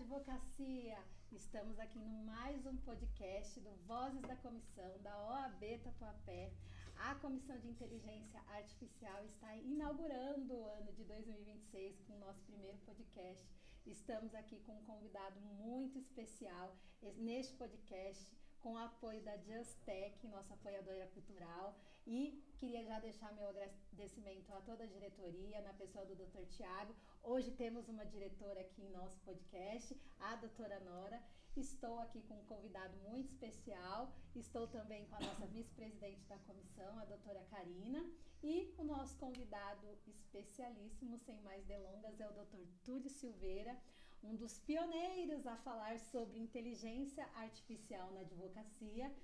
Advocacia! Estamos aqui no mais um podcast do Vozes da Comissão da OAB Tatuapé. A Comissão de Inteligência Artificial está inaugurando o ano de 2026 com o nosso primeiro podcast. Estamos aqui com um convidado muito especial neste podcast, com o apoio da Justec, nossa apoiadora cultural, e queria já deixar meu agradecimento a toda a diretoria, na pessoa do Dr. Tiago. Hoje temos uma diretora aqui em nosso podcast, a doutora Nora. Estou aqui com um convidado muito especial, estou também com a nossa vice-presidente da comissão, a doutora Karina, e o nosso convidado especialíssimo, sem mais delongas, é o Dr. Túlio Silveira, um dos pioneiros a falar sobre inteligência artificial na advocacia.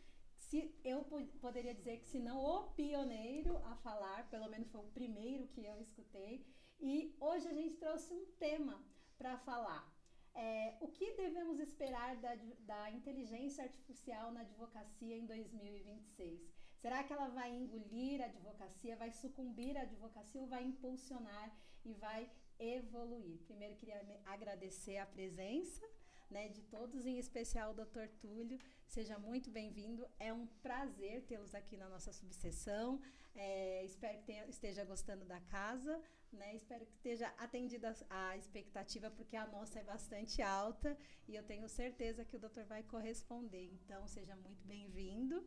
Eu poderia dizer que, se não o pioneiro a falar, pelo menos foi o primeiro que eu escutei. E hoje a gente trouxe um tema para falar. O que devemos esperar da inteligência artificial na advocacia em 2026? Será que ela vai engolir a advocacia, vai sucumbir à advocacia ou vai impulsionar e vai evoluir? Primeiro, queria agradecer a presença, de todos, em especial o Dr. Túlio. Seja muito bem-vindo. É um prazer tê-los aqui na nossa subseção. Espero que esteja gostando da casa, Espero que esteja atendida a expectativa, porque a nossa é bastante alta e eu tenho certeza que o doutor vai corresponder. Então, seja muito bem-vindo.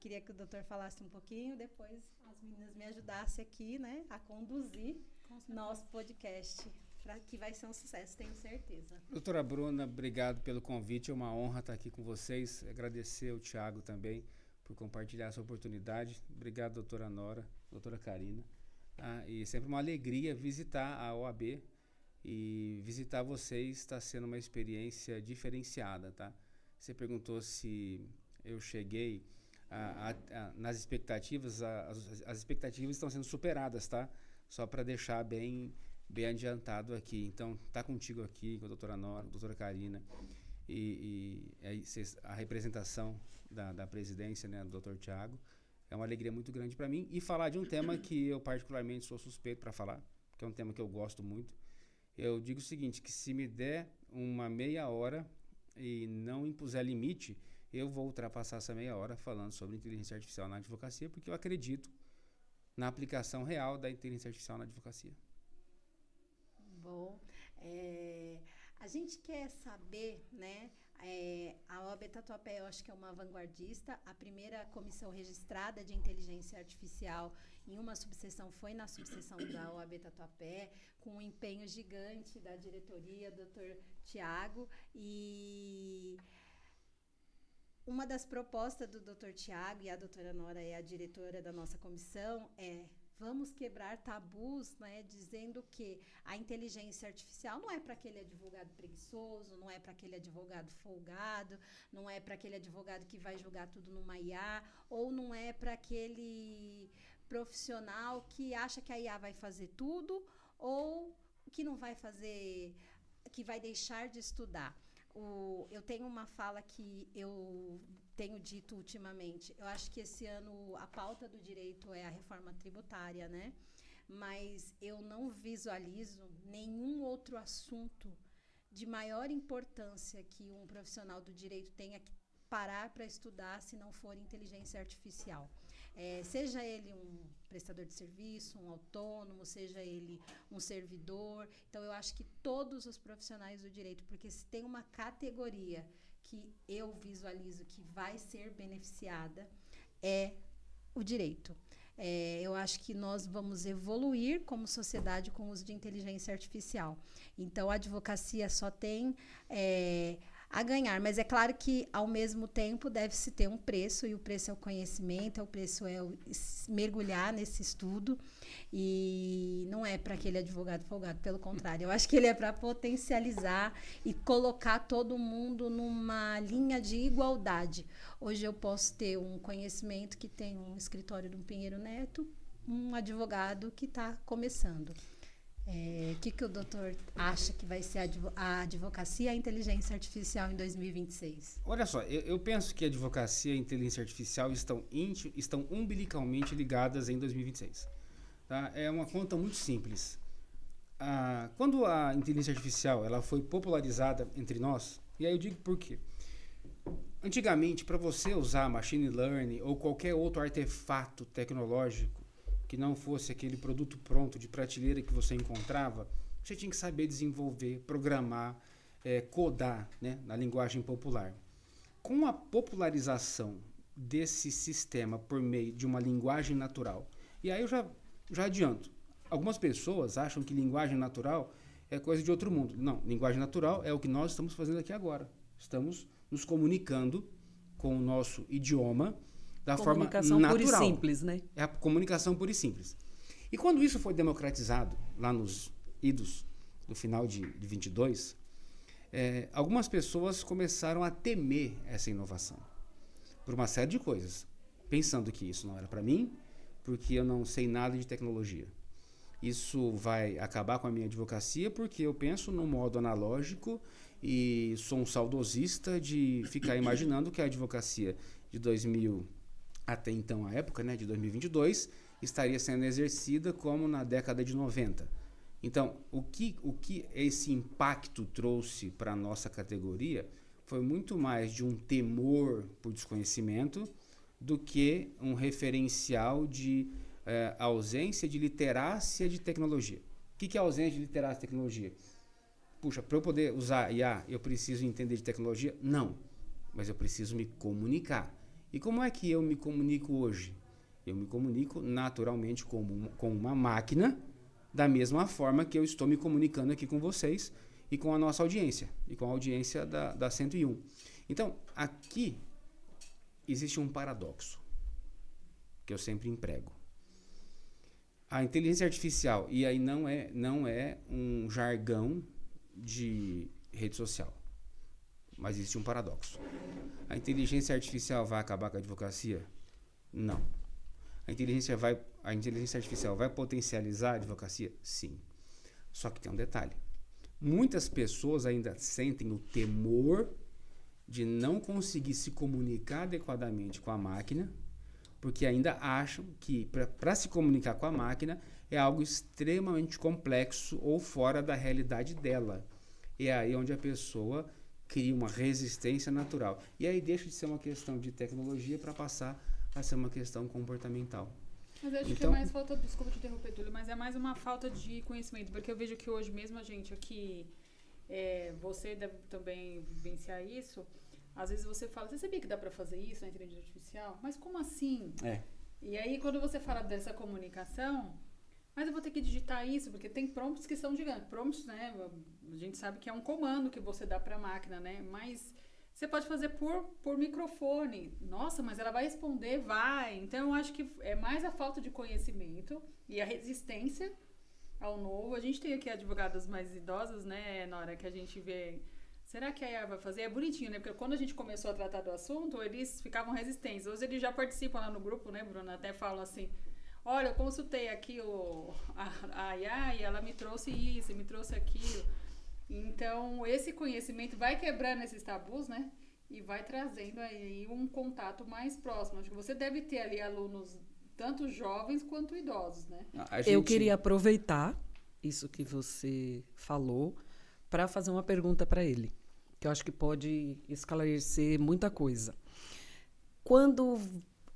Queria que o doutor falasse um pouquinho, depois as meninas me ajudassem aqui, a conduzir nosso podcast, que vai ser um sucesso, tenho certeza. Doutora Bruna, obrigado pelo convite, é uma honra estar aqui com vocês, agradecer ao Tiago também por compartilhar essa oportunidade. Obrigado, doutora Nora, doutora Karina. E sempre uma alegria visitar a OAB, e visitar vocês está sendo uma experiência diferenciada, tá? Você perguntou se eu cheguei nas expectativas, as expectativas estão sendo superadas, tá? Só para deixar bem adiantado aqui. Então, tá contigo aqui, com a doutora Nora, a doutora Karina, e a representação da presidência, do doutor Tiago. É uma alegria muito grande para mim. E falar de um tema que eu particularmente sou suspeito para falar, que é um tema que eu gosto muito. Eu digo o seguinte, que se me der uma meia hora e não impuser limite, eu vou ultrapassar essa meia hora falando sobre inteligência artificial na advocacia, porque eu acredito na aplicação real da inteligência artificial na advocacia. Bom, a gente quer saber, a OAB Tatuapé, eu acho que é uma vanguardista. A primeira comissão registrada de inteligência artificial em uma subseção foi na subseção da OAB Tatuapé, com um empenho gigante da diretoria, Dr. Tiago, e uma das propostas do Dr. Tiago, e a doutora Nora é a diretora da nossa comissão, vamos quebrar tabus, dizendo que a inteligência artificial não é para aquele advogado preguiçoso, não é para aquele advogado folgado, não é para aquele advogado que vai julgar tudo numa IA, ou não é para aquele profissional que acha que a IA vai fazer tudo, ou que não vai fazer, que vai deixar de estudar. Eu tenho uma fala que eu tenho dito ultimamente. Eu acho que esse ano a pauta do direito é a reforma tributária, Mas eu não visualizo nenhum outro assunto de maior importância que um profissional do direito tenha que parar para estudar, se não for inteligência artificial. Seja ele um prestador de serviço, um autônomo, seja ele um servidor. Então, eu acho que todos os profissionais do direito, porque se tem uma categoria que eu visualizo que vai ser beneficiada, é o direito. Eu acho que nós vamos evoluir como sociedade com o uso de inteligência artificial. Então, a advocacia só tem a ganhar, mas é claro que, ao mesmo tempo, deve-se ter um preço, e o preço é o conhecimento, o preço é mergulhar nesse estudo, e não é para aquele advogado folgado, pelo contrário, eu acho que ele é para potencializar e colocar todo mundo numa linha de igualdade. Hoje eu posso ter um conhecimento que tem um escritório de um Pinheiro Neto, um advogado que está começando. O que o doutor acha que vai ser a advocacia e a inteligência artificial em 2026? Olha só, eu penso que a advocacia e a inteligência artificial estão umbilicalmente ligadas em 2026. Tá? É uma conta muito simples. Quando a inteligência artificial ela foi popularizada entre nós, e aí eu digo por quê? Antigamente, para você usar machine learning ou qualquer outro artefato tecnológico que não fosse aquele produto pronto de prateleira que você encontrava, você tinha que saber desenvolver, programar, codar, né, na linguagem popular. Com a popularização desse sistema por meio de uma linguagem natural, e aí eu já adianto, algumas pessoas acham que linguagem natural é coisa de outro mundo. Não, linguagem natural é o que nós estamos fazendo aqui agora. Estamos nos comunicando com o nosso idioma da forma natural. Comunicação pura e simples, né? É a comunicação pura e simples. E quando isso foi democratizado, lá nos idos do final de 22, algumas pessoas começaram a temer essa inovação. Por uma série de coisas. Pensando que isso não era para mim, porque eu não sei nada de tecnologia. Isso vai acabar com a minha advocacia, porque eu penso no modo analógico e sou um saudosista de ficar imaginando que a advocacia de 2000, até então a época, né, de 2022, estaria sendo exercida como na década de 90. Então, o que esse impacto trouxe para a nossa categoria foi muito mais de um temor por desconhecimento do que um referencial de ausência de literácia de tecnologia. O que é ausência de literácia de tecnologia? Puxa, para eu poder usar IA, eu preciso entender de tecnologia? Não, mas eu preciso me comunicar. E como é que eu me comunico hoje? Eu me comunico naturalmente com uma máquina, da mesma forma que eu estou me comunicando aqui com vocês e com a nossa audiência, e com a audiência da 101. Então, aqui existe um paradoxo que eu sempre emprego. A inteligência artificial, e aí não é um jargão de rede social, mas existe um paradoxo. A inteligência artificial vai acabar com a advocacia? Não. A inteligência artificial vai potencializar a advocacia? Sim. Só que tem um detalhe. Muitas pessoas ainda sentem o temor de não conseguir se comunicar adequadamente com a máquina, porque ainda acham que para se comunicar com a máquina é algo extremamente complexo ou fora da realidade dela. É aí onde a pessoa cria uma resistência natural. E aí deixa de ser uma questão de tecnologia para passar a ser uma questão comportamental. Mas eu acho que é mais falta, desculpa te interromper, Túlio, mas é mais uma falta de conhecimento, porque eu vejo que hoje mesmo a gente aqui, você deve também vivenciar isso. Às vezes você fala, você sabia que dá para fazer isso na inteligência artificial? Mas como assim? E aí, quando você fala dessa comunicação, mas eu vou ter que digitar isso, porque tem prompts que são gigantes. Prompts, né? A gente sabe que é um comando que você dá para a máquina, né? Mas você pode fazer por microfone. Nossa, mas ela vai responder? Vai. Então, eu acho que é mais a falta de conhecimento e a resistência ao novo. A gente tem aqui advogadas mais idosas, né, Nora, que a gente vê... Será que a IA vai fazer? É bonitinho, né? Porque quando a gente começou a tratar do assunto, eles ficavam resistentes. Hoje eles já participam lá no grupo, né, Bruna? Até falam assim, olha, eu consultei aqui a IA e ela me trouxe isso, me trouxe aquilo. Então, esse conhecimento vai quebrando esses tabus, né? E vai trazendo aí um contato mais próximo. Acho que você deve ter ali alunos, tanto jovens quanto idosos, né? Eu queria aproveitar isso que você falou para fazer uma pergunta para ele, que eu acho que pode esclarecer muita coisa. Quando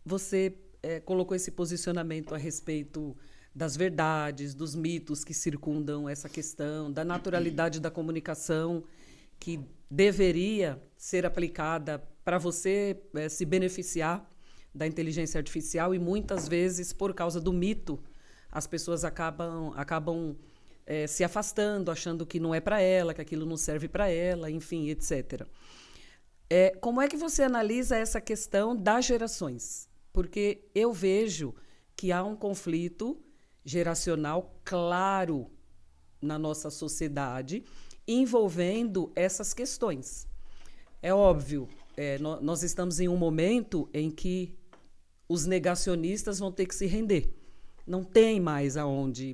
você colocou esse posicionamento a respeito das verdades, dos mitos que circundam essa questão, da naturalidade da comunicação que deveria ser aplicada para você se beneficiar da inteligência artificial, e muitas vezes, por causa do mito, as pessoas acabam se afastando, achando que não é para ela, que aquilo não serve para ela, enfim, etc. Como é que você analisa essa questão das gerações? Porque eu vejo que há um conflito geracional claro na nossa sociedade envolvendo essas questões. É óbvio, nós estamos em um momento em que os negacionistas vão ter que se render. Não tem mais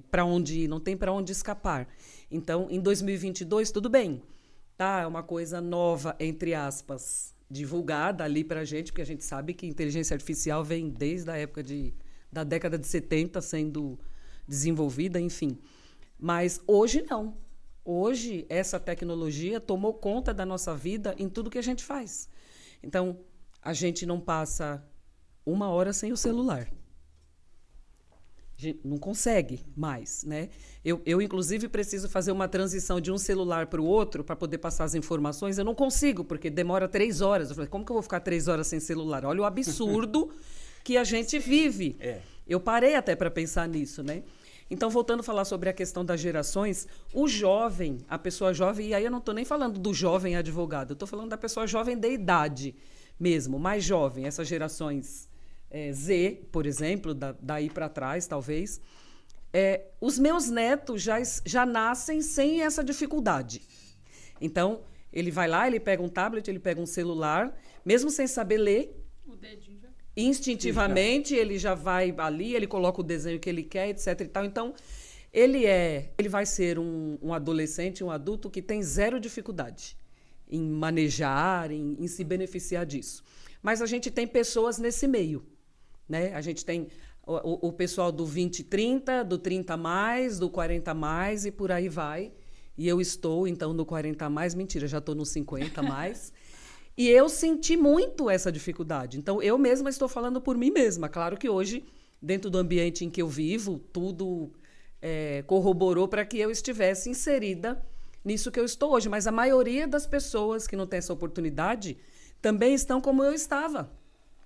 para onde ir, não tem para onde escapar. Então, em 2022, tudo bem. Tá, é uma coisa nova, entre aspas, divulgada ali para a gente, porque a gente sabe que inteligência artificial vem desde a época da década de 70 sendo desenvolvida, enfim. Mas hoje não. Hoje, essa tecnologia tomou conta da nossa vida em tudo que a gente faz. Então, a gente não passa 1 hora sem o celular. A gente não consegue mais, né? Eu, inclusive, preciso fazer uma transição de um celular para o outro para poder passar as informações. Eu não consigo, porque demora 3 horas. Eu falei, como que eu vou ficar 3 horas sem celular? Olha o absurdo que a gente vive. Eu parei até para pensar nisso, né? Então, voltando a falar sobre a questão das gerações, o jovem, a pessoa jovem, e aí eu não estou nem falando do jovem advogado, eu estou falando da pessoa jovem de idade mesmo, mais jovem, essas gerações Z, por exemplo, daí para trás, talvez. Os meus netos já nascem sem essa dificuldade. Então, ele vai lá, ele pega um tablet, ele pega um celular, mesmo sem saber ler, O dedinho já. instintivamente ele já vai ali, ele coloca o desenho que ele quer, etc e tal. Então, ele vai ser um adolescente, um adulto que tem zero dificuldade em manejar, em se beneficiar disso. Mas a gente tem pessoas nesse meio, né? A gente tem o pessoal do 20, 30, do 30 mais, do 40 mais e por aí vai. E eu estou, então, no 40 mais, mentira, já estou no 50 mais. E eu senti muito essa dificuldade. Então, eu mesma estou falando por mim mesma. Claro que hoje, dentro do ambiente em que eu vivo, tudo corroborou para que eu estivesse inserida nisso que eu estou hoje. Mas a maioria das pessoas que não tem essa oportunidade também estão como eu estava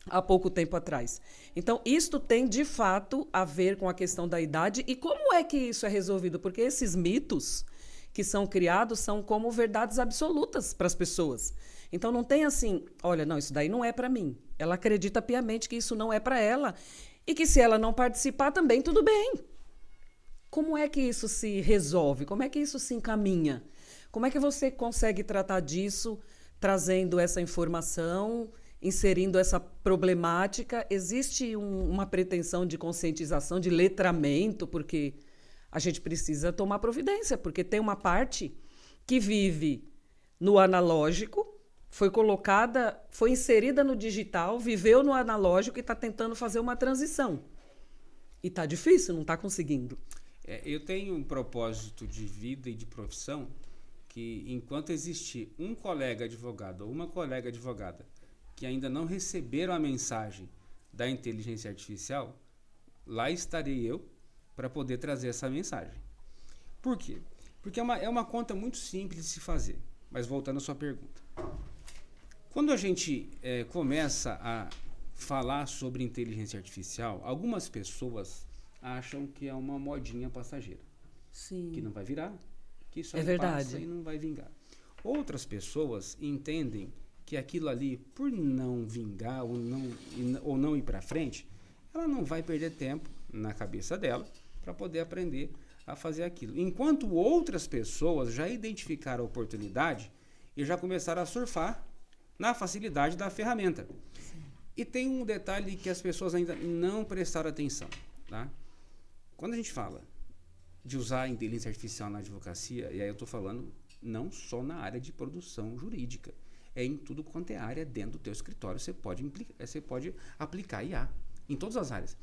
há pouco tempo atrás. Então, isto tem, de fato, a ver com a questão da idade. E como é que isso é resolvido? Porque esses mitos que são criados são como verdades absolutas para as pessoas. Então, não tem assim, olha, não, isso daí não é para mim. Ela acredita piamente que isso não é para ela e que se ela não participar também, tudo bem. Como é que isso se resolve? Como é que isso se encaminha? Como é que você consegue tratar disso, trazendo essa informação, inserindo essa problemática? Existe uma pretensão de conscientização, de letramento, porque a gente precisa tomar providência, porque tem uma parte que vive no analógico, foi inserida no digital, viveu no analógico e está tentando fazer uma transição. E está difícil, não está conseguindo. Eu tenho um propósito de vida e de profissão que, enquanto existir um colega advogado ou uma colega advogada que ainda não receberam a mensagem da inteligência artificial, lá estarei eu para poder trazer essa mensagem. Por quê? Porque é uma conta muito simples de se fazer. Mas voltando à sua pergunta. Quando a gente começa a falar sobre inteligência artificial, algumas pessoas acham que é uma modinha passageira. Sim. Que não vai virar, que isso É aí verdade. passa e não vai vingar. Outras pessoas entendem que aquilo ali, por não vingar ou não ir para frente, ela não vai perder tempo na cabeça dela para poder aprender a fazer aquilo. Enquanto outras pessoas já identificaram a oportunidade e já começaram a surfar na facilidade da ferramenta. Sim. E tem um detalhe que as pessoas ainda não prestaram atenção. Tá? Quando a gente fala de usar a inteligência artificial na advocacia, e aí eu estou falando não só na área de produção jurídica, em tudo quanto é área dentro do teu escritório, você pode aplicar IA em todas as áreas.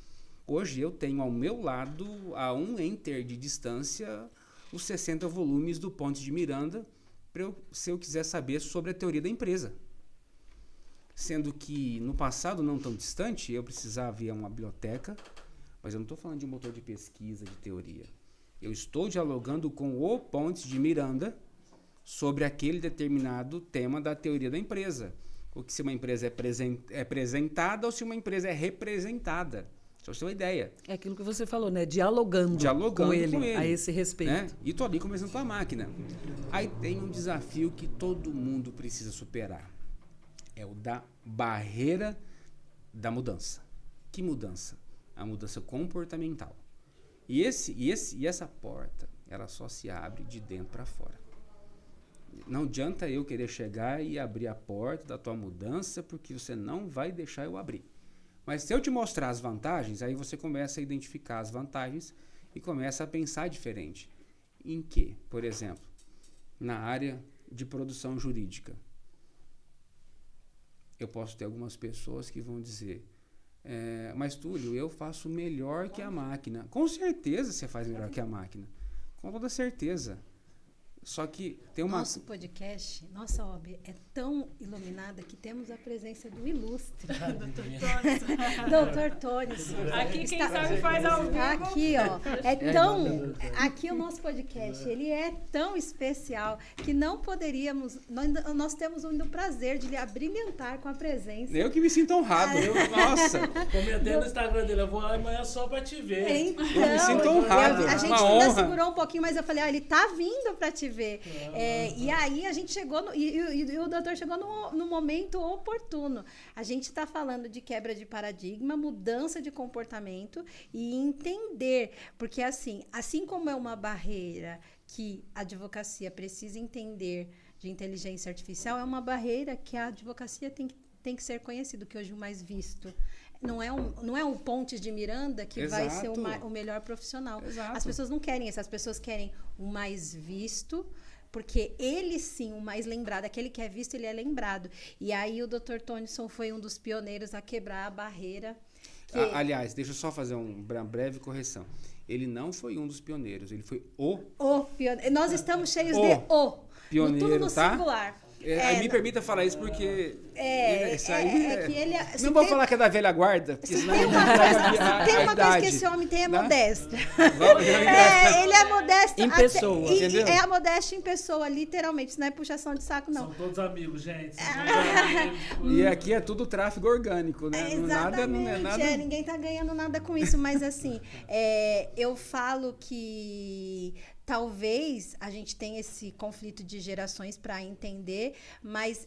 Hoje eu tenho ao meu lado, a um enter de distância, os 60 volumes do Pontes de Miranda, se eu quiser saber sobre a teoria da empresa. Sendo que no passado não tão distante, eu precisava ir a uma biblioteca, mas eu não estou falando de um motor de pesquisa, de teoria. Eu estou dialogando com o Pontes de Miranda sobre aquele determinado tema da teoria da empresa. Ou que se uma empresa é apresentada ou se uma empresa é representada. Só você ter uma ideia. É aquilo que você falou, né? Dialogando com ele a esse respeito. Né? E estou ali conversando com a máquina. Aí tem um desafio que todo mundo precisa superar. É o da barreira da mudança. Que mudança? A mudança comportamental. E essa porta, ela só se abre de dentro para fora. Não adianta eu querer chegar e abrir a porta da tua mudança, porque você não vai deixar eu abrir. Mas se eu te mostrar as vantagens, aí você começa a identificar as vantagens e começa a pensar diferente. Em que, por exemplo, na área de produção jurídica, eu posso ter algumas pessoas que vão dizer, mas Túlio, eu faço melhor que a máquina. Com certeza você faz melhor que a máquina. Com toda certeza. Só que tem uma... Nosso podcast, nossa OAB é tão iluminada que temos a presença do ilustre Dr. Tonison. Aqui quem sabe faz ao vivo. Aqui, ó, aqui o nosso podcast, ele é tão especial que não poderíamos, nós temos o prazer de lhe abrilhantar com a presença. Eu que me sinto honrado. Nossa. Comentei no Instagram dele, eu vou lá amanhã só pra te ver. Então, Eu me sinto honrado. A gente uma ainda honra. segurou um pouquinho, mas eu falei, ó, ele tá vindo pra te ver. E aí a gente chegou, e o doutor chegou no momento oportuno. A gente está falando de quebra de paradigma, mudança de comportamento e entender. Porque assim como é uma barreira que a advocacia precisa entender de inteligência artificial, é uma barreira que a advocacia tem que ser conhecida, que hoje é o mais visto. Não é um Pontes de Miranda que Exato. vai ser o melhor profissional. Exato. As pessoas não querem isso, as pessoas querem o mais visto, porque ele sim, o mais lembrado, aquele que é visto, ele é lembrado. E aí o Dr. Tonison foi um dos pioneiros a quebrar a barreira. Aliás, deixa eu só fazer uma breve correção. Ele não foi um dos pioneiros, ele foi o pioneiro. Nós estamos cheios o de pioneiro, tudo no tá? singular. Aí me permita falar isso porque... que ele... Não vou falar que é da velha guarda, porque senão Tem uma coisa que esse homem tem, é Tá? modéstia. Vamos- Ele é modesto. Em pessoa, entendeu? É a modéstia em pessoa, literalmente. Isso não é puxação de saco, não. São todos amigos, gente. São todos amigos. E aqui é tudo tráfego orgânico, né? Não é nada... Ninguém tá ganhando nada com isso, mas assim, eu falo que talvez a gente tenha esse conflito de gerações para entender, mas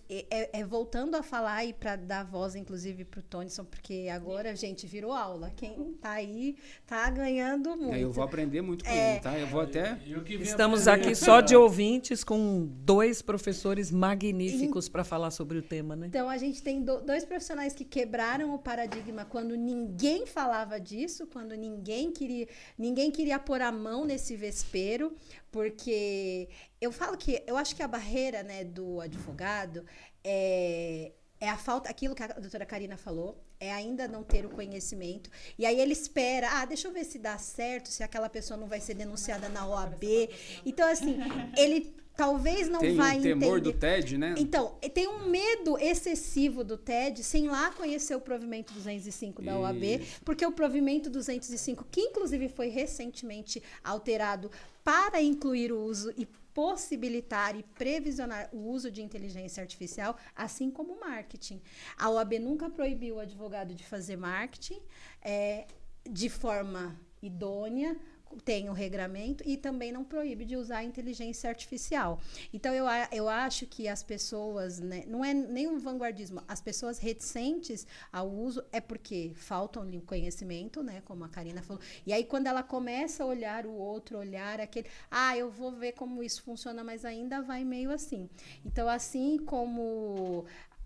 voltando a falar e para dar voz, inclusive, para o Tonison, porque agora, gente, virou aula. Quem tá aí tá ganhando muito. Eu vou aprender muito com ele, tá? Eu vou até... Estamos aqui só de ouvintes com 2 professores magníficos para falar sobre o tema, né? Então, a gente tem 2 profissionais que quebraram o paradigma quando ninguém falava disso, quando ninguém queria pôr a mão nesse vespeiro, porque eu acho que a barreira, né, do advogado é a falta, aquilo que a doutora Karina falou, é ainda não ter o conhecimento. E aí ele espera, deixa eu ver se dá certo, se aquela pessoa não vai ser denunciada na OAB. Então, assim, ele talvez não vai entender. Tem o temor do TED, né? Então, tem um medo excessivo do TED, sem lá conhecer o provimento 205 da OAB, porque o provimento 205, que inclusive foi recentemente alterado para incluir o uso e possibilitar e previsionar o uso de inteligência artificial, assim como o marketing. A OAB nunca proibiu o advogado de fazer marketing de forma idônea, tem o regramento, e também não proíbe de usar a inteligência artificial. Então, eu acho que as pessoas, né, não é nenhum vanguardismo, as pessoas reticentes ao uso é porque faltam-lhe o conhecimento, né, como a Karina falou, e aí quando ela começa a olhar o outro, olhar aquele, eu vou ver como isso funciona, mas ainda vai meio assim. Então, assim como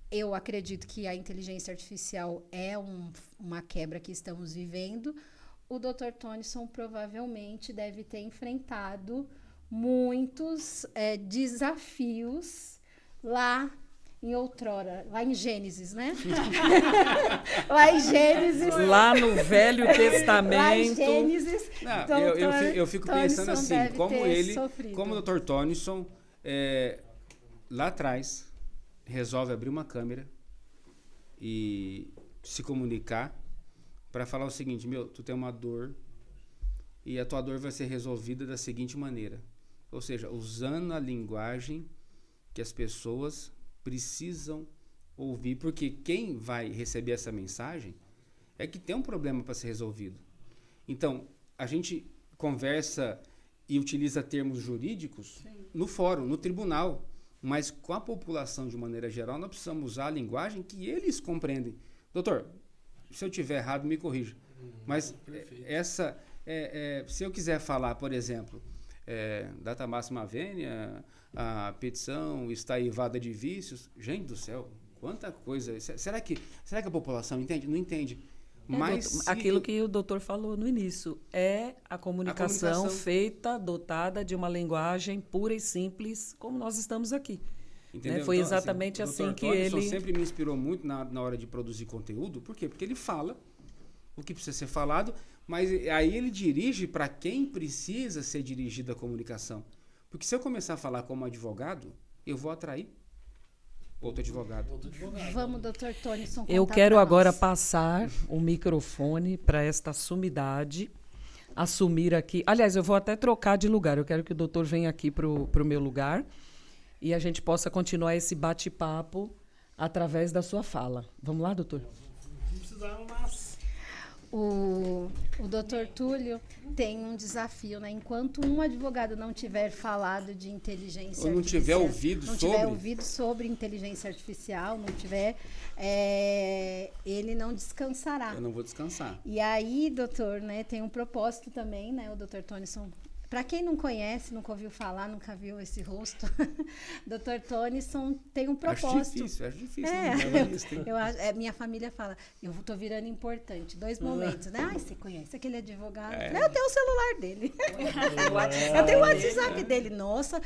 eu acredito que a inteligência artificial é uma quebra que estamos vivendo, o Dr. Tonison provavelmente deve ter enfrentado muitos desafios lá em outrora, lá em Gênesis, né? Lá em Gênesis. Lá no Velho Testamento. Lá em Gênesis. Não, eu fico pensando assim, como o Dr. Tonison, lá atrás, resolve abrir uma câmera e se comunicar para falar o seguinte, tu tem uma dor e a tua dor vai ser resolvida da seguinte maneira. Ou seja, usando a linguagem que as pessoas precisam ouvir, porque quem vai receber essa mensagem é que tem um problema para ser resolvido. Então, a gente conversa e utiliza termos jurídicos no fórum, no tribunal, mas com a população de maneira geral, nós precisamos usar a linguagem que eles compreendem. Doutor, se eu tiver errado, me corrija. Mas se eu quiser falar, por exemplo, data máxima vênia, a petição está eivada de vícios, gente do céu, quanta coisa. Será que a população entende? Não entende. Mas aquilo que o doutor falou no início, é a comunicação feita, dotada de uma linguagem pura e simples, como nós estamos aqui. Né? Foi exatamente assim que ele... O Dr. sempre me inspirou muito na hora de produzir conteúdo. Por quê? Porque ele fala o que precisa ser falado, Mas aí ele dirige para quem precisa ser dirigido a comunicação. Porque se eu começar a falar como advogado, eu vou atrair outro advogado. Vamos, doutor Tonison. Eu quero agora passar o microfone para esta sumidade assumir aqui. Aliás, eu vou até trocar de lugar. Eu quero que o doutor venha aqui para o meu lugar e a gente possa continuar esse bate-papo através da sua fala. Vamos lá, doutor? Não precisava mais. O doutor Túlio tem um desafio, né? Enquanto um advogado não tiver falado de inteligência ou não tiver ouvido não sobre, tiver ouvido sobre inteligência artificial, não tiver, ele não descansará. eu não vou descansar. E aí, doutor, né, tem um propósito também, né? O doutor Tonison, para quem não conhece, nunca ouviu falar, nunca viu esse rosto, doutor Tonison tem um propósito. Acho difícil. Minha família fala, eu tô virando importante. 2 momentos, né? Ai, você conhece aquele advogado? Eu tenho o celular dele. Eu tenho o WhatsApp dele. Nossa.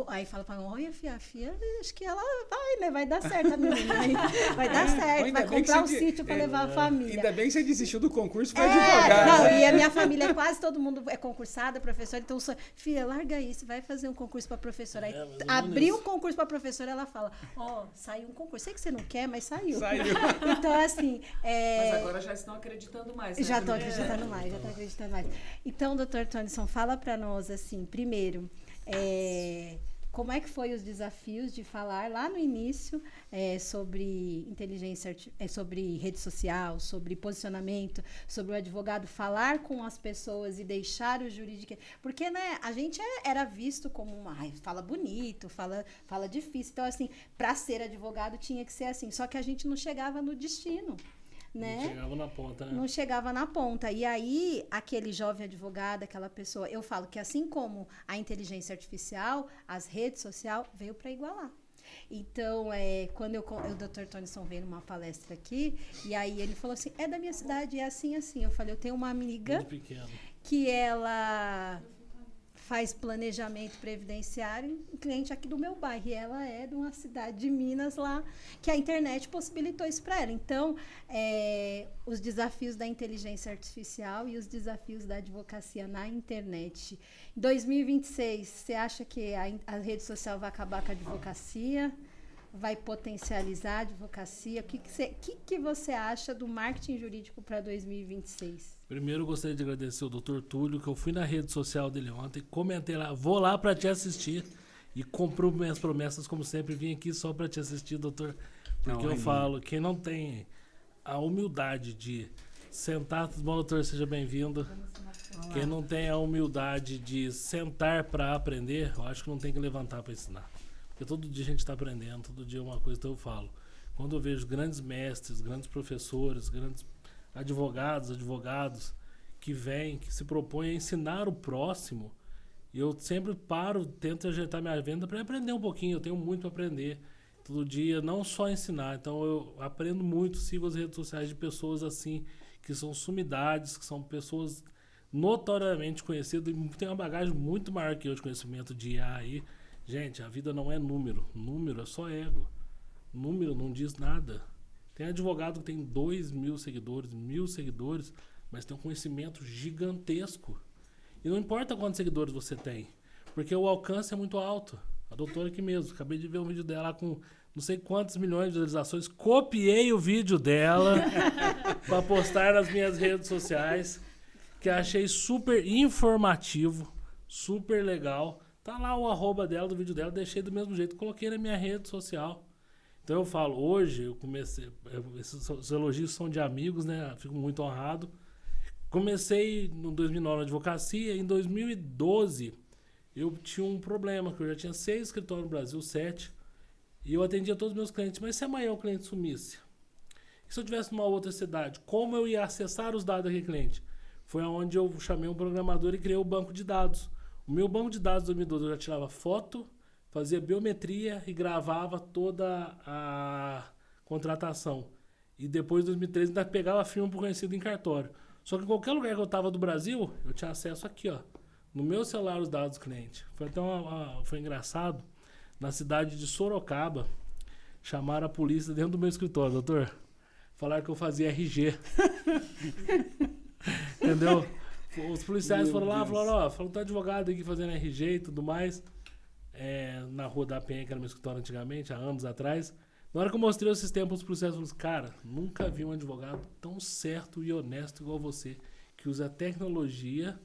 Aí fala pra mim, olha, a filha, acho que ela vai, né? Vai dar certo a menina. Vai dar certo. Vai comprar um sítio pra levar a família. Ainda bem que você desistiu do concurso para advogado. Não, e a minha família, quase todo mundo é concursada, professora. Então, filha, larga isso, vai fazer um concurso pra professora. Aí abriu um concurso pra professora, ela fala, saiu um concurso. Sei que você não quer, mas saiu. Então, assim... Mas agora já estão acreditando mais. Né? Já estou acreditando mais. Então, doutor Tonison, fala para nós, assim, primeiro, como é que foi os desafios de falar lá no início sobre inteligência, sobre rede social, sobre posicionamento, sobre o advogado falar com as pessoas e deixar o jurídico... Porque, né, a gente era visto como fala bonito, fala difícil. Então, assim, para ser advogado tinha que ser assim. Só que a gente não chegava no destino. Né? Não chegava na ponta, né? Não chegava na ponta. E aí, aquele jovem advogado, aquela pessoa... Eu falo que assim como a inteligência artificial, as redes sociais veio para igualar. Então, quando o Dr. Tonison veio numa palestra aqui, e aí ele falou assim, é da minha cidade, é assim, assim. Eu falei, eu tenho uma amiga que ela... faz planejamento previdenciário, um cliente aqui do meu bairro, e ela é de uma cidade de Minas lá, que a internet possibilitou isso para ela. Então, os desafios da inteligência artificial e os desafios da advocacia na internet. Em 2026, você acha que a rede social vai acabar com a advocacia? Vai potencializar a advocacia? O que você acha do marketing jurídico para 2026? Primeiro, eu gostaria de agradecer ao Dr. Túlio, que eu fui na rede social dele ontem, comentei lá, vou lá para te assistir e cumpro minhas promessas, como sempre, vim aqui só para te assistir, doutor, porque eu falo, quem não tem a humildade de sentar, tudo bom, doutor, seja bem-vindo, quem não tem a humildade de sentar para aprender, eu acho que não tem que levantar para ensinar, porque todo dia a gente está aprendendo, todo dia é uma coisa, então eu falo, quando eu vejo grandes mestres, grandes professores, grandes advogados que vêm, que se propõem a ensinar o próximo, e eu sempre tento ajeitar minha venda para aprender um pouquinho, eu tenho muito para aprender todo dia, não só ensinar, então eu aprendo muito, sigo as redes sociais de pessoas assim, que são sumidades, que são pessoas notoriamente conhecidas, e tem uma bagagem muito maior que eu de conhecimento de IA aí. Gente, a vida não é número é só ego, número não diz nada. Tem advogado que tem 2.000 seguidores, 1.000 seguidores, mas tem um conhecimento gigantesco. E não importa quantos seguidores você tem, porque o alcance é muito alto. A doutora aqui mesmo, acabei de ver um vídeo dela com não sei quantos milhões de visualizações, copiei o vídeo dela para postar nas minhas redes sociais, que achei super informativo, super legal. Tá lá o @ dela, do vídeo dela, deixei do mesmo jeito, coloquei na minha rede social. Então eu falo, hoje eu comecei, esses elogios são de amigos, né? Fico muito honrado. Comecei no 2009 na advocacia, em 2012 eu tinha um problema, que eu já tinha 6 escritórios no Brasil, 7, e eu atendia todos os meus clientes, mas se amanhã o cliente sumisse? E se eu estivesse numa outra cidade, como eu ia acessar os dados daquele cliente? Foi onde eu chamei um programador e criei o banco de dados. O meu banco de dados de 2012 eu já tirava foto, fazia biometria e gravava toda a contratação. E depois, em 2013, ainda pegava a firma por conhecido em cartório. Só que em qualquer lugar que eu estava do Brasil, eu tinha acesso aqui, ó, no meu celular, os dados do cliente. Foi até foi engraçado. Na cidade de Sorocaba, chamaram a polícia dentro do meu escritório, doutor. Falaram que eu fazia RG. Entendeu? Os policiais Meu foram lá e Deus. falaram, ó, falou que tá advogado aqui fazendo RG e tudo mais. Na Rua da Penha, que era meu escritório antigamente, há anos atrás. Na hora que eu mostrei o sistema para os policiais, eu falei, cara, nunca vi um advogado tão certo e honesto igual você, que usa a tecnologia.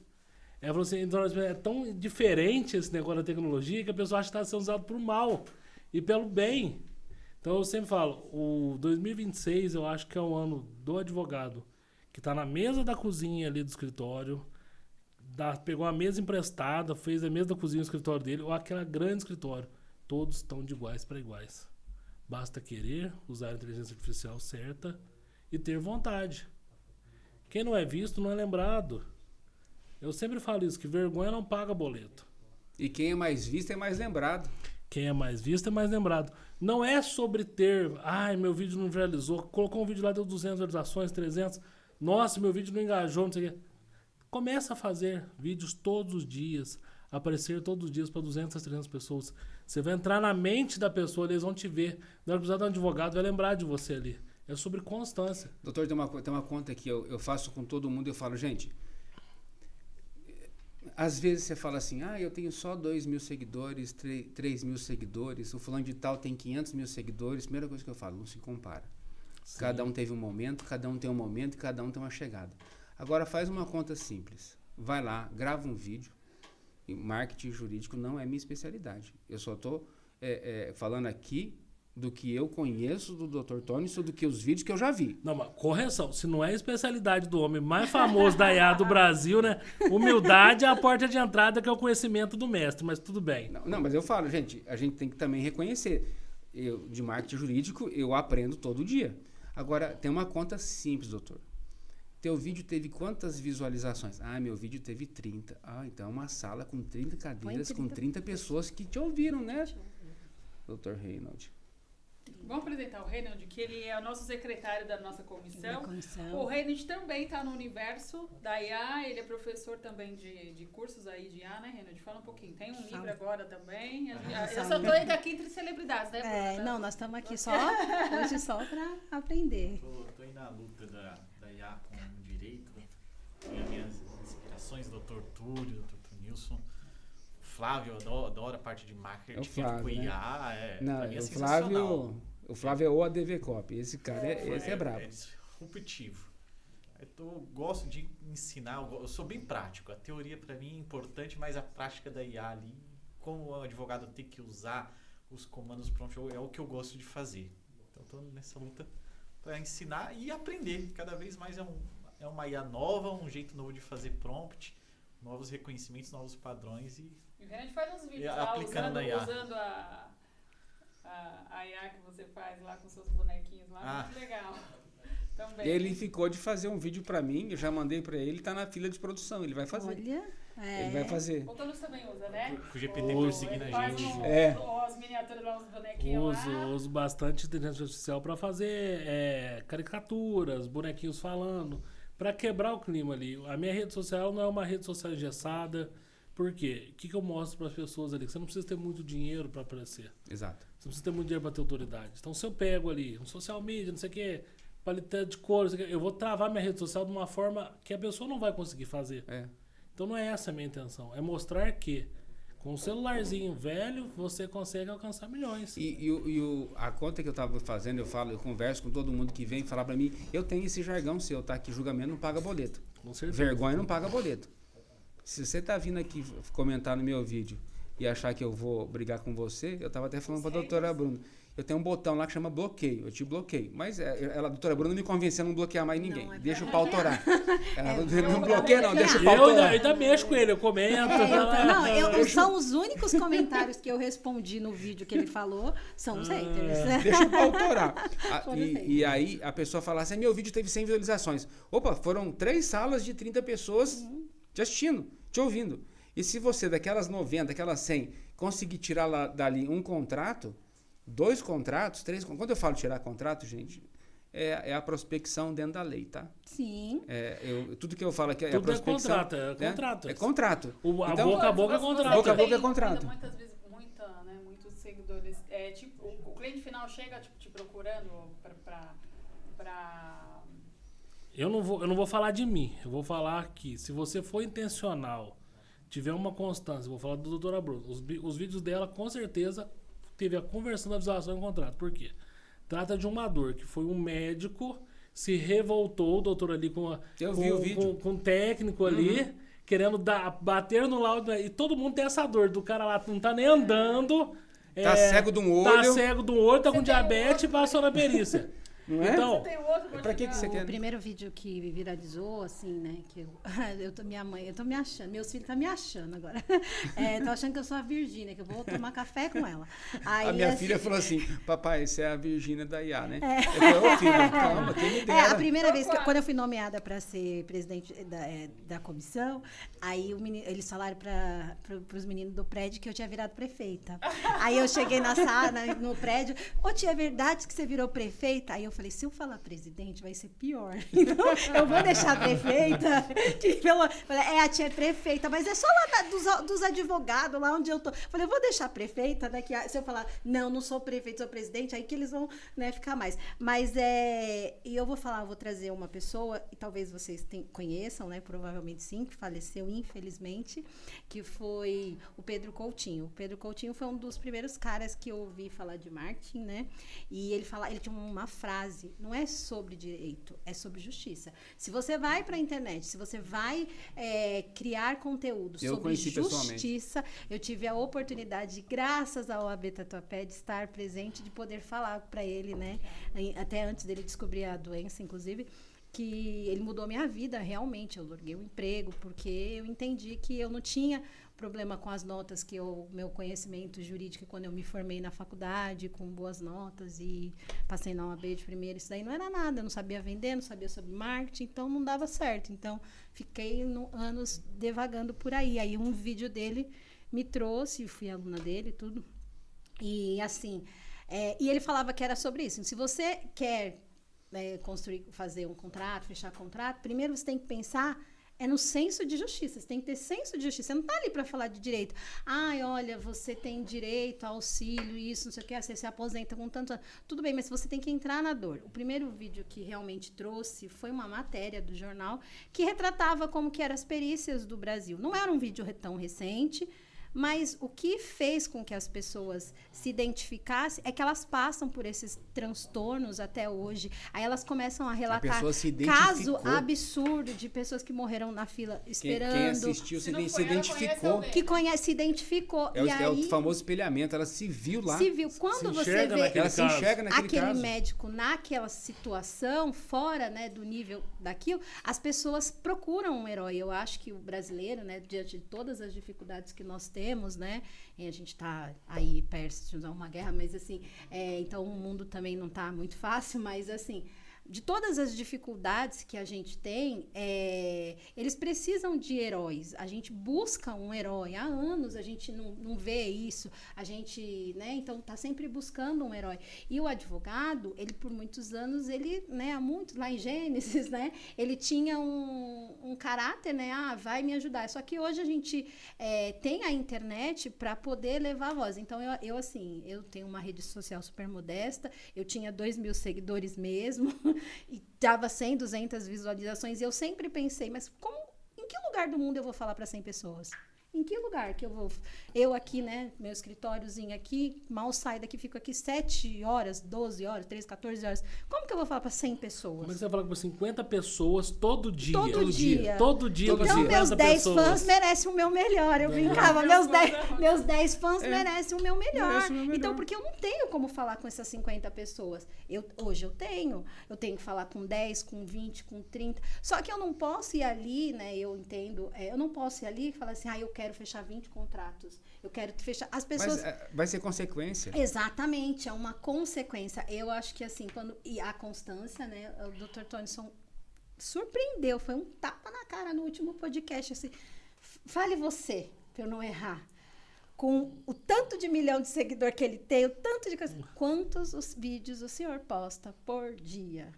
É tão diferente esse negócio da tecnologia que a pessoa acha que está sendo usado pro mal e pelo bem. Então eu sempre falo, o 2026 eu acho que é o ano do advogado, que está na mesa da cozinha ali do escritório, pegou a mesa emprestada, fez a mesa da cozinha no escritório dele, ou aquela grande escritório. Todos estão de iguais para iguais. Basta querer, usar a inteligência artificial certa e ter vontade. Quem não é visto não é lembrado. Eu sempre falo isso, que vergonha não paga boleto. E quem é mais visto é mais lembrado. Quem é mais visto é mais lembrado. Não é sobre ter, meu vídeo não viralizou, colocou um vídeo lá, deu 200 visualizações, 300, nossa, meu vídeo não engajou, não sei o quê. Começa a fazer vídeos todos os dias, aparecer todos os dias para 200, 300 pessoas. Você vai entrar na mente da pessoa, eles vão te ver. Na hora que precisar de um advogado, vai lembrar de você ali. É sobre constância. Doutor, tem uma conta que eu faço com todo mundo, eu falo, gente, às vezes você fala assim, eu tenho só 2.000 seguidores, 3.000 seguidores, o fulano de tal tem 500.000 seguidores. Primeira coisa que eu falo, não se compara. Sim. Cada um teve um momento, cada um tem um momento e cada um tem uma chegada. Agora faz uma conta simples. Vai lá, grava um vídeo. E marketing jurídico não é minha especialidade. Eu só estou falando aqui do que eu conheço do Dr. Tony, do que os vídeos que eu já vi. Não, mas correção, se não é a especialidade do homem mais famoso da IA do Brasil, né? Humildade é a porta de entrada, que é o conhecimento do mestre, mas tudo bem. Não, mas eu falo, gente, a gente tem que também reconhecer. Eu, de marketing jurídico, eu aprendo todo dia. Agora, tem uma conta simples, doutor. Teu vídeo teve quantas visualizações? Meu vídeo teve 30. Então é uma sala com 30 cadeiras, com 30 pessoas que te ouviram, né? Doutor Reinald. Vamos apresentar o Reinald, que ele é o nosso secretário da nossa comissão. O Reinald também está no universo da IA, ele é professor também de cursos aí de IA, né, Reinald? Fala um pouquinho. Tem um livro agora também. Eu só estou aqui entre celebridades, né? Não, nós estamos aqui hoje só para aprender. Estou aí na luta da IA com o direito. Tenho as minhas inspirações, Dr. Túlio, Dr. Nilson. Flávio, eu adoro a parte de marketing. É o Flávio, com IA. O Flávio é o ADV Copy. Esse cara esse é brabo. É disruptivo. Eu gosto de ensinar, eu sou bem prático. A teoria para mim é importante, mas a prática da IA ali, como o advogado tem que usar os comandos prompt, é o que eu gosto de fazer. Então estou nessa luta para ensinar e aprender. Cada vez mais é uma IA nova, um jeito novo de fazer prompt, novos reconhecimentos, novos padrões e a gente faz uns vídeos lá usando a IA que você faz lá com seus bonequinhos lá, muito legal. Também. Ele ficou de fazer um vídeo pra mim, eu já mandei pra ele, tá na fila de produção, ele vai fazer. Olha, ele vai fazer. O Tonos também usa, né? Com o GPT perseguindo a gente. As miniaturas lá, os bonequinhos Uso bastante inteligência artificial pra fazer caricaturas, bonequinhos falando, pra quebrar o clima ali. A minha rede social não é uma rede social engessada. Por quê? O que eu mostro para as pessoas ali? Que você não precisa ter muito dinheiro para aparecer. Exato. Você não precisa ter muito dinheiro para ter autoridade. Então, se eu pego ali um social media, não sei o quê, paleta de cor, não sei o quê, eu vou travar minha rede social de uma forma que a pessoa não vai conseguir fazer. Então, não é essa a minha intenção. É mostrar que com um celularzinho velho, você consegue alcançar milhões. A conta que eu estava fazendo, eu converso com todo mundo que vem falar para mim, eu tenho esse jargão seu, tá? Que julgamento não paga boleto. Com certeza. Vergonha não paga boleto. Se você tá vindo aqui comentar no meu vídeo e achar que eu vou brigar com você, eu tava até falando pra doutora Bruna, eu tenho um botão lá que chama bloqueio, eu te bloqueio. Mas a doutora Bruna me convenceu a não bloquear mais ninguém. Deixa o pau torar. Não bloqueia não, deixa o pau torar. Eu ainda mexo com ele, eu comento. São os únicos comentários que eu respondi no vídeo que ele falou, são os haters. Deixa o pau torar. E aí a pessoa fala assim, meu vídeo teve 100 visualizações. Opa, foram 3 salas de 30 pessoas te assistindo, te ouvindo. E se você, daquelas 90, daquelas 100, conseguir tirar lá, dali um contrato, 2 contratos, 3 contratos. Quando eu falo tirar contrato, gente, é a prospecção dentro da lei, tá? Sim. Tudo que eu falo aqui é tudo a prospecção. É contrato. É contrato. Então, boca a boca é contrato. Boca a boca é contrato. Muitas vezes, muitos seguidores, o cliente final chega te procurando para Eu não vou falar de mim, eu vou falar que se você for intencional, tiver uma constância, eu vou falar do doutora Bruna, os vídeos dela com certeza teve a conversão da visualização em contrato. Por quê? Trata de uma dor que foi um médico, se revoltou, o doutor ali com um técnico ali, querendo bater no laudo, e todo mundo tem essa dor, do cara lá não tá nem andando, Tá cego de um olho. Tá com diabetes e passou na perícia. Não é? Então, Pra que você O quer? primeiro vídeo que viralizou, assim, né? Que eu tô me achando, meus filhos estão me achando agora. Tô achando que eu sou a Virgínia, que eu vou tomar café com ela. Aí, A minha assim, filha falou assim, papai, você é a Virgínia da IA, né? Eu falei, ô filho, calma, quem me dera. a primeira vez, quando eu fui nomeada para ser presidente da comissão, aí eles falaram para os meninos do prédio que eu tinha virado prefeita. Aí eu cheguei na sala, no prédio, ô tia, é verdade que você virou prefeita? Aí eu falei, se eu falar presidente, vai ser pior. Então, eu vou deixar prefeita. Falei, a tia é prefeita, mas é só lá dos advogados, lá onde eu tô. Falei, eu vou deixar prefeita daqui se eu falar, não sou prefeita, sou presidente, aí que eles vão, né, ficar mais. Mas e eu vou trazer uma pessoa, e talvez vocês conheçam, né, provavelmente sim, que faleceu, infelizmente, que foi o Pedro Coutinho. O Pedro Coutinho foi um dos primeiros caras que eu ouvi falar de marketing, né, e ele tinha uma frase, não é sobre direito, é sobre justiça. Se você vai para a internet, se você vai criar conteúdo sobre justiça, eu tive a oportunidade, graças ao OAB Tatuapé, de estar presente, de poder falar para ele, né, até antes dele descobrir a doença, inclusive, que ele mudou minha vida, realmente. Eu larguei o emprego, porque eu entendi que eu não tinha problema com as notas, que meu conhecimento jurídico, quando eu me formei na faculdade, com boas notas e passei na OAB de primeira, isso daí não era nada, eu não sabia vender, não sabia sobre marketing, então não dava certo. Então, fiquei anos devagando por aí. Aí um vídeo dele me trouxe, fui aluna dele e tudo. E assim, e ele falava que era sobre isso. Se você quer fazer um contrato, fechar contrato, primeiro você tem que pensar no senso de justiça. Você tem que ter senso de justiça. Você não está ali para falar de direito. Olha, você tem direito a auxílio, isso, não sei o que, você se aposenta com tanto... Tudo bem, mas você tem que entrar na dor. O primeiro vídeo que realmente trouxe foi uma matéria do jornal que retratava como que eram as perícias do Brasil. Não era um vídeo tão recente, mas o que fez com que as pessoas se identificassem é que elas passam por esses transtornos até hoje. Aí elas começam a relatar caso absurdo de pessoas que morreram na fila esperando. Quem assistiu se identificou. Se identificou. É o famoso espelhamento. Ela se viu lá. Se viu. Quando você vê ela se enxerga naquele aquele caso. médico naquela situação, fora, né, do nível daquilo, as pessoas procuram um herói. Eu acho que o brasileiro, né, diante de todas as dificuldades que nós temos, né? E a gente está aí perto de uma guerra, mas assim, então o mundo também não está muito fácil, mas assim, de todas as dificuldades que a gente tem, eles precisam de heróis. A gente busca um herói. Há anos a gente não vê isso. A gente, né, então tá sempre buscando um herói. E o advogado, ele por muitos anos, né, lá em Gênesis, né, ele tinha um caráter, né, vai me ajudar. Só que hoje a gente tem a internet para poder levar a voz. Então eu tenho uma rede social super modesta. Eu tinha 2.000 seguidores mesmo. E dava 100, 200 visualizações. E eu sempre pensei, mas em que lugar do mundo eu vou falar para 100 pessoas? Em que lugar que eu vou... Eu aqui, né, meu escritóriozinho aqui, mal saio daqui, fico aqui 7 horas, 12 horas, 13, 14 horas. Como que eu vou falar para 100 pessoas? Como é que você vai falar com 50 pessoas todo dia? Todo dia. Todo dia. Então, meus 10 fãs merecem o meu melhor. Eu brincava, meus 10 fãs merecem o meu melhor. Então, porque eu não tenho como falar com essas 50 pessoas. Hoje eu tenho que falar com 10, com 20, com 30. Só que eu não posso ir ali, né, eu entendo, eu não posso ir ali e falar assim, eu quero fechar 20 contratos. Eu quero fechar... As pessoas... Mas vai ser consequência. Exatamente, é uma consequência. Eu acho que assim, e a constância, né, o Dr. Tonison surpreendeu, foi um tapa na cara no último podcast, assim, fale você, pra eu não errar. Com o tanto de milhão de seguidor que ele tem, o tanto de coisa... Quantos vídeos o senhor posta por dia?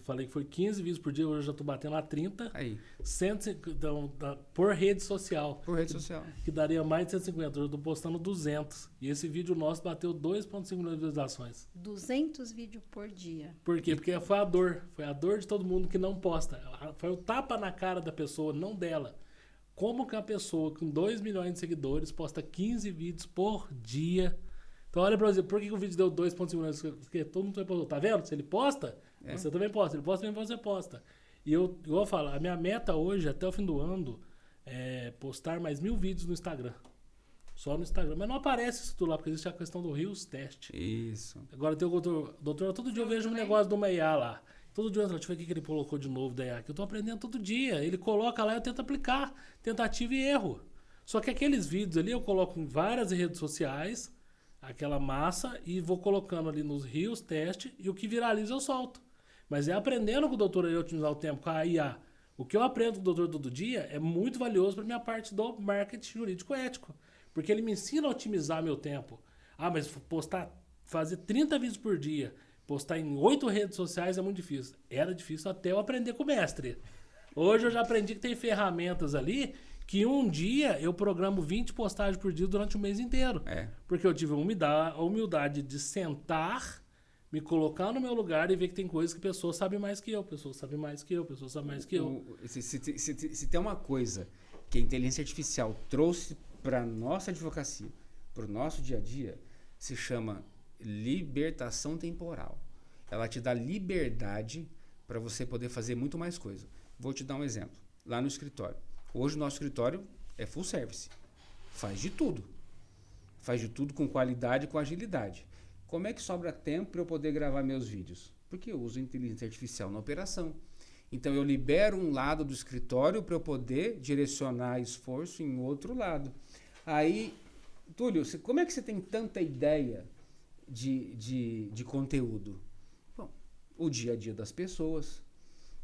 Falei que foi 15 vídeos por dia, hoje eu já tô batendo a 30. Aí, 150, então, por rede social. por rede social. Que daria mais de 150. Hoje eu tô postando 200. E esse vídeo nosso bateu 2,5 milhões de visualizações. 200 vídeos por dia. Por quê? Porque foi a dor. Foi a dor de todo mundo que não posta. Foi o tapa na cara da pessoa, não dela. Como que a pessoa com 2 milhões de seguidores posta 15 vídeos por dia? Então olha pra você, por que o vídeo deu 2,5 milhões? Porque todo mundo postou. Tá vendo? Se ele posta, você também posta. Se ele posta, também você posta. E eu falo, a minha meta hoje, até o fim do ano, é postar mais 1000 vídeos no Instagram. Só no Instagram. Mas não aparece isso tudo lá, porque existe a questão do Rios Teste. Isso. Agora tem o doutor, todo dia eu vejo um negócio do uma IA lá. Todo dia eu deixa eu ver o que ele colocou de novo da IA, que eu tô aprendendo todo dia. Ele coloca lá e eu tento aplicar. Tentativa e erro. Só que aqueles vídeos ali eu coloco em várias redes sociais, aquela massa, e vou colocando ali nos Rios Teste, e o que viraliza eu solto. Mas é aprendendo com o doutor a otimizar o tempo com a IA. O que eu aprendo com o doutor todo dia é muito valioso para minha parte do marketing jurídico ético. Porque ele me ensina a otimizar meu tempo. Ah, mas fazer 30 vídeos por dia, postar em 8 redes sociais é muito difícil. Era difícil até eu aprender com o mestre. Hoje eu já aprendi que tem ferramentas ali que um dia eu programo 20 postagens por dia durante o mês inteiro. Porque eu tive a humildade de sentar, me colocar no meu lugar e ver que tem coisas que pessoas sabem mais que eu, pessoas sabem mais que eu, pessoas sabem mais que eu. Se tem uma coisa que a inteligência artificial trouxe para nossa advocacia, para o nosso dia a dia, se chama libertação temporal. Ela te dá liberdade para você poder fazer muito mais coisa. Vou te dar um exemplo. Lá no escritório. Hoje o nosso escritório é full service. Faz de tudo. Faz de tudo com qualidade e com agilidade. Como é que sobra tempo para eu poder gravar meus vídeos? Porque eu uso inteligência artificial na operação. Então eu libero um lado do escritório para eu poder direcionar esforço em outro lado. Aí, Túlio, como é que você tem tanta ideia de conteúdo? Bom, o dia a dia das pessoas.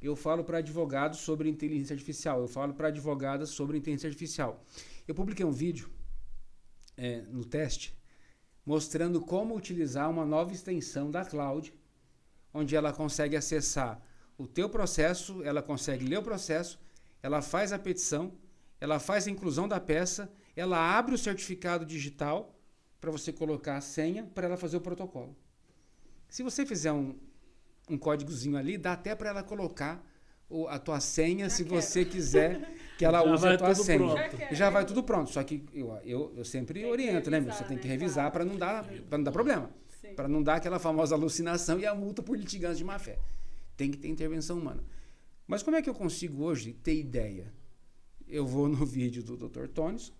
Eu falo para advogados sobre inteligência artificial. Eu falo para advogadas sobre inteligência artificial. Eu publiquei um vídeo no teste mostrando como utilizar uma nova extensão da Cloud, onde ela consegue acessar o teu processo, ela consegue ler o processo, ela faz a petição, ela faz a inclusão da peça, ela abre o certificado digital para você colocar a senha para ela fazer o protocolo. Se você fizer um códigozinho ali, dá até para ela colocar a tua senha, se você quiser que ela use a tua senha. Já vai tudo pronto. Só que eu sempre oriento, né? Você tem que revisar para não dar problema. Para não dar aquela famosa alucinação e a multa por litigância de má fé. Tem que ter intervenção humana. Mas como é que eu consigo hoje ter ideia? Eu vou no vídeo do Dr. Tonison,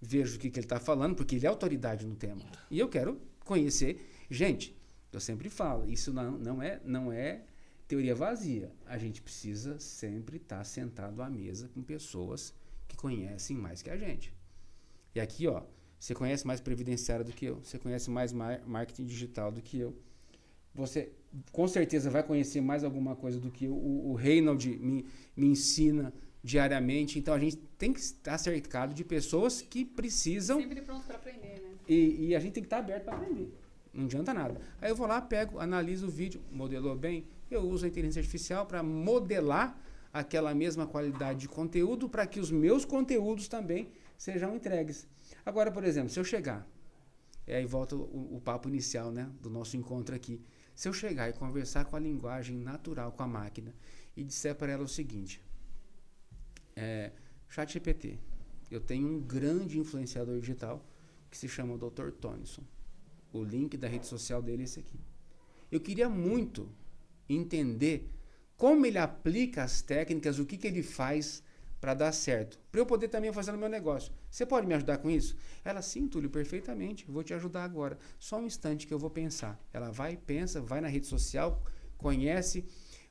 vejo o que ele está falando, porque ele é autoridade no tema. E eu quero conhecer. Gente, eu sempre falo, isso não é teoria vazia. A gente precisa sempre estar sentado à mesa com pessoas que conhecem mais que a gente. E aqui, ó, você conhece mais previdenciária do que eu, você conhece mais marketing digital do que eu. Você com certeza vai conhecer mais alguma coisa do que eu. O Reinald me ensina diariamente. Então a gente tem que estar cercado de pessoas que precisam. Sempre pronto para aprender, né? E a gente tem que estar aberto para aprender. Não adianta nada. Aí eu vou lá, pego, analiso o vídeo, modelou bem. Eu uso a inteligência artificial para modelar aquela mesma qualidade de conteúdo para que os meus conteúdos também sejam entregues. Agora, por exemplo, se eu chegar, e aí volta o papo inicial, né, do nosso encontro aqui. Se eu chegar e conversar com a linguagem natural, com a máquina, e disser para ela o seguinte, ChatGPT, eu tenho um grande influenciador digital que se chama Dr. Tonison. O link da rede social dele é esse aqui. Eu queria muito entender como ele aplica as técnicas, o que ele faz para dar certo. Para eu poder também fazer no meu negócio. Você pode me ajudar com isso? Ela, sim, Túlio, perfeitamente. Vou te ajudar agora. Só um instante que eu vou pensar. Ela vai, pensa, vai na rede social, conhece,